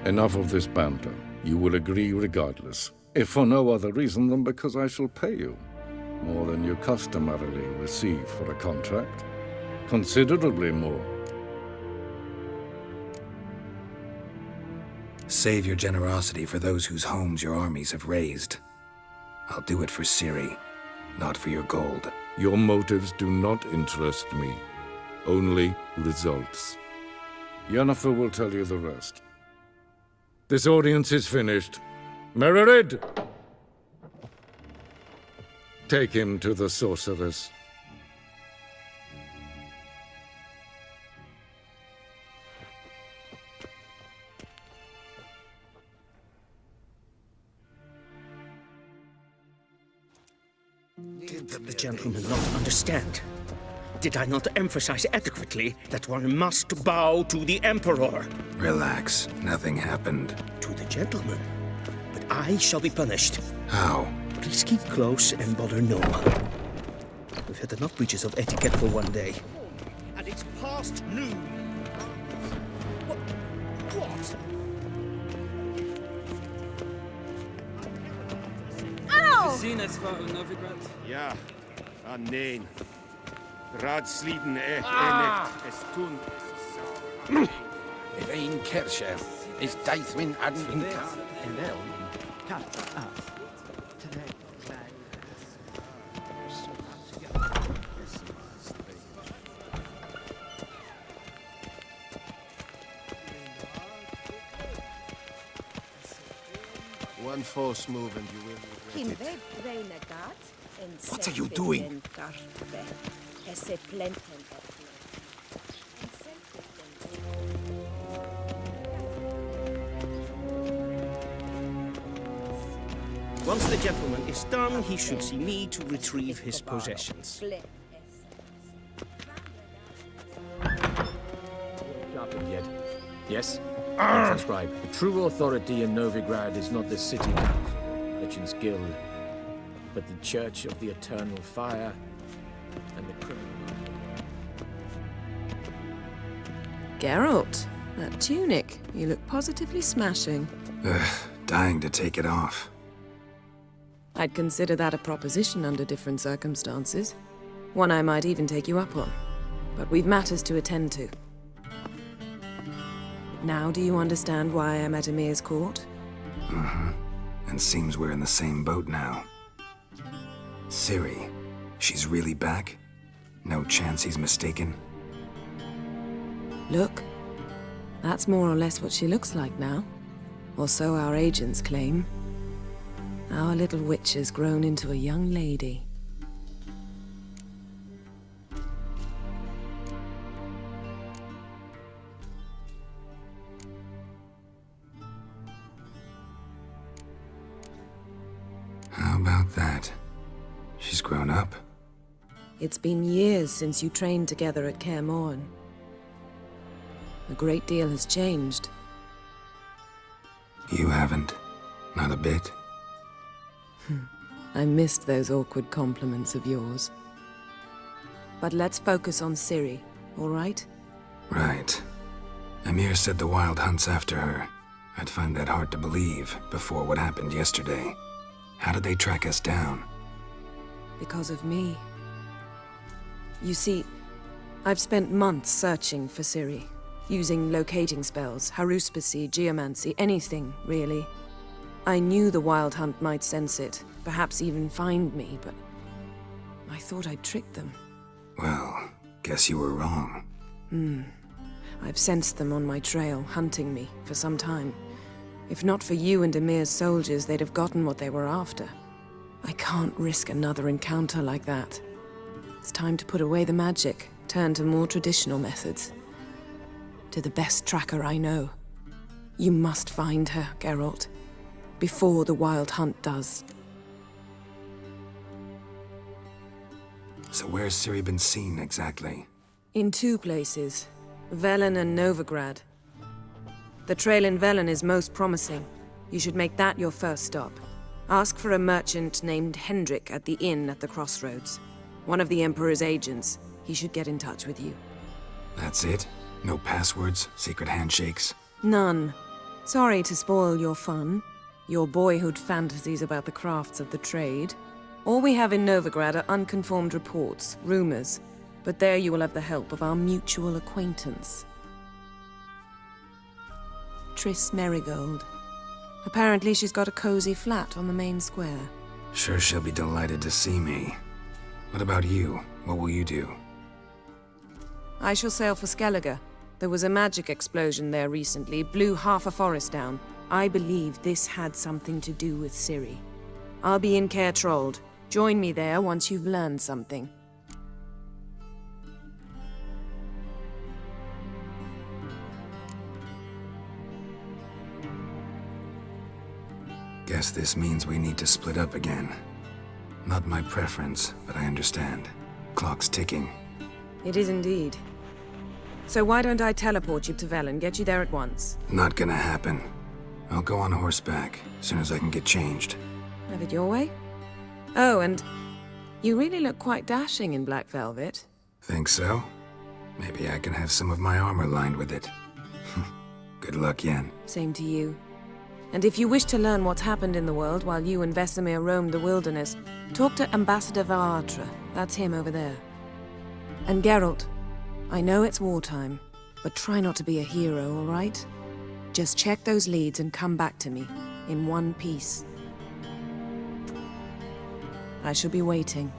Enough of this banter. You will agree regardless. If for no other reason than because I shall pay you. More than you customarily receive for a contract. Considerably more. Save your generosity for those whose homes your armies have razed. I'll do it for Ciri, not for your gold. Your motives do not interest me. Only results. Yennefer will tell you the rest. This audience is finished. Mererid! Take him to the sorceress. Did the gentleman not understand? Did I not emphasize adequately that one must bow to the Emperor? Relax. Nothing happened. To the gentleman. But I shall be punished. How? Please keep close and bother no one. We've had enough breaches of etiquette for one day. And it's past noon. What? Ow! Zines war Novigrad. Ja, nee. Raadsliden enet es tun. Evain Kersher is Daithwin Adden in One false move and you will regret it. What are you doing? Once the gentleman is done, he should see me to retrieve his possessions. Sharpened yet? Yes? Transcribe. The true authority in Novigrad is not the city council, Legends Guild, but the Church of the Eternal Fire and the criminal. Geralt, that tunic. You look positively smashing. Dying to take it off. I'd consider that a proposition under different circumstances. One I might even take you up on. But we've matters to attend to. Now do you understand why I'm at Emir's court? Mm-hmm. And seems we're in the same boat now. Ciri, she's really back? No chance he's mistaken? Look, that's more or less what she looks like now. Or so our agents claim. Our little witch has grown into a young lady. How about that? She's grown up. It's been years since you trained together at Kaer Morhen. A great deal has changed. You haven't. Not a bit. I missed those awkward compliments of yours. But let's focus on Ciri, all right? Right. Emhyr said the Wild Hunt's after her. I'd find that hard to believe before what happened yesterday. How did they track us down? Because of me. You see, I've spent months searching for Ciri, using locating spells, haruspicy, geomancy, anything, really. I knew the Wild Hunt might sense it, perhaps even find me, but I thought I'd tricked them. Well, guess you were wrong. I've sensed them on my trail, hunting me, for some time. If not for you and Emhyr's soldiers, they'd have gotten what they were after. I can't risk another encounter like that. It's time to put away the magic, turn to more traditional methods. To the best tracker I know. You must find her, Geralt. Before the Wild Hunt does. So where's Ciri been seen, exactly? In 2 places. Velen and Novigrad. The trail in Velen is most promising. You should make that your first stop. Ask for a merchant named Hendrik at the inn at the crossroads. One of the Emperor's agents. He should get in touch with you. That's it? No passwords? Secret handshakes? None. Sorry to spoil your fun. Your boyhood fantasies about the crafts of the trade. All we have in Novigrad are unconfirmed reports, rumors. But there you will have the help of our mutual acquaintance. Triss Merigold. Apparently she's got a cozy flat on the main square. Sure she'll be delighted to see me. What about you? What will you do? I shall sail for Skellige. There was a magic explosion there recently, blew half a forest down. I believe this had something to do with Ciri. I'll be in Caer Trolde. Join me there once you've learned something. Guess this means we need to split up again. Not my preference, but I understand. Clock's ticking. It is indeed. So why don't I teleport you to Velen, get you there at once? Not gonna happen. I'll go on horseback, as soon as I can get changed. Have it your way? Oh, and you really look quite dashing in black velvet. Think so? Maybe I can have some of my armor lined with it. Good luck, Yen. Same to you. And if you wish to learn what's happened in the world while you and Vesemir roamed the wilderness, talk to Ambassador Varatra. That's him over there. And Geralt, I know it's wartime, but try not to be a hero, all right? Just check those leads and come back to me, in one piece. I shall be waiting.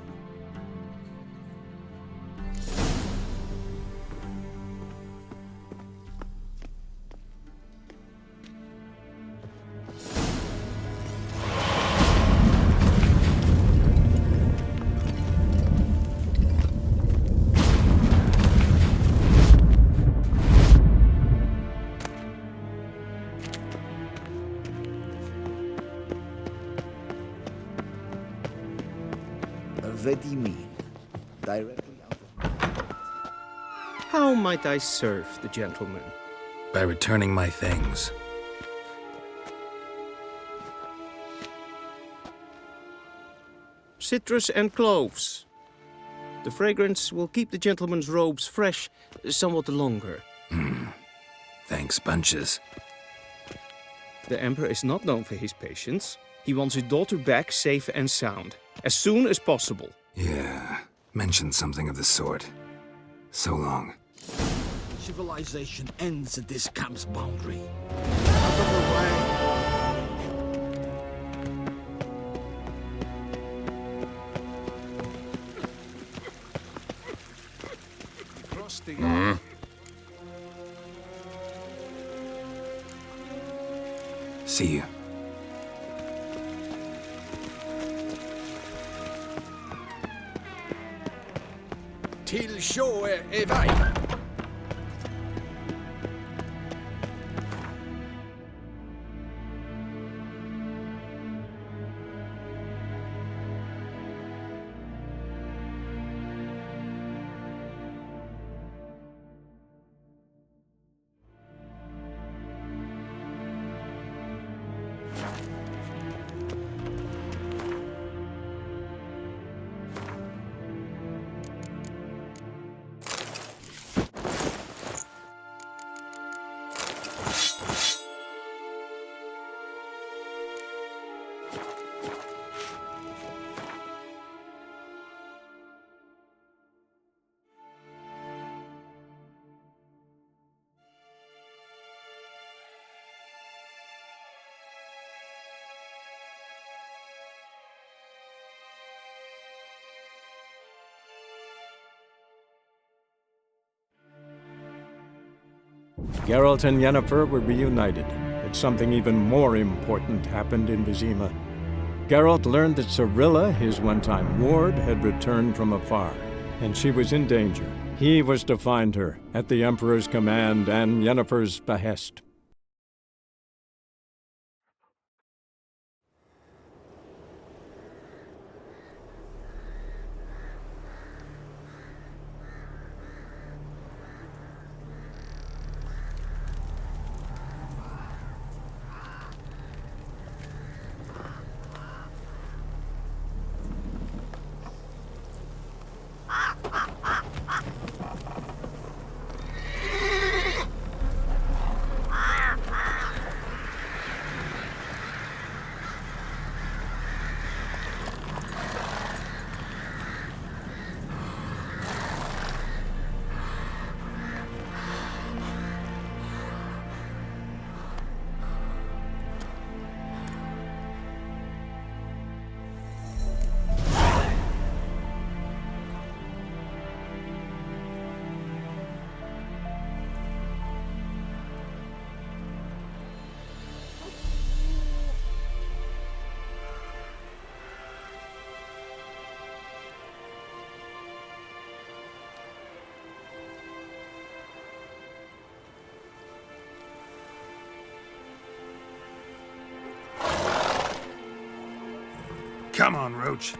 Directly How might I serve the gentleman? By returning my things. Citrus and cloves. The fragrance will keep the gentleman's robes fresh somewhat longer. Thanks, bunches. The Emperor is not known for his patience. He wants his daughter back safe and sound, as soon as possible. Yeah, mentioned something of the sort. So long. Civilization ends at this camp's boundary. Out of the way! Cross the See you. Till sjøe er vei. Geralt and Yennefer were reunited, but something even more important happened in Vizima. Geralt learned that Cirilla, his one-time ward, had returned from afar, and she was in danger. He was to find her, at the Emperor's command and Yennefer's behest. Come on, Roach.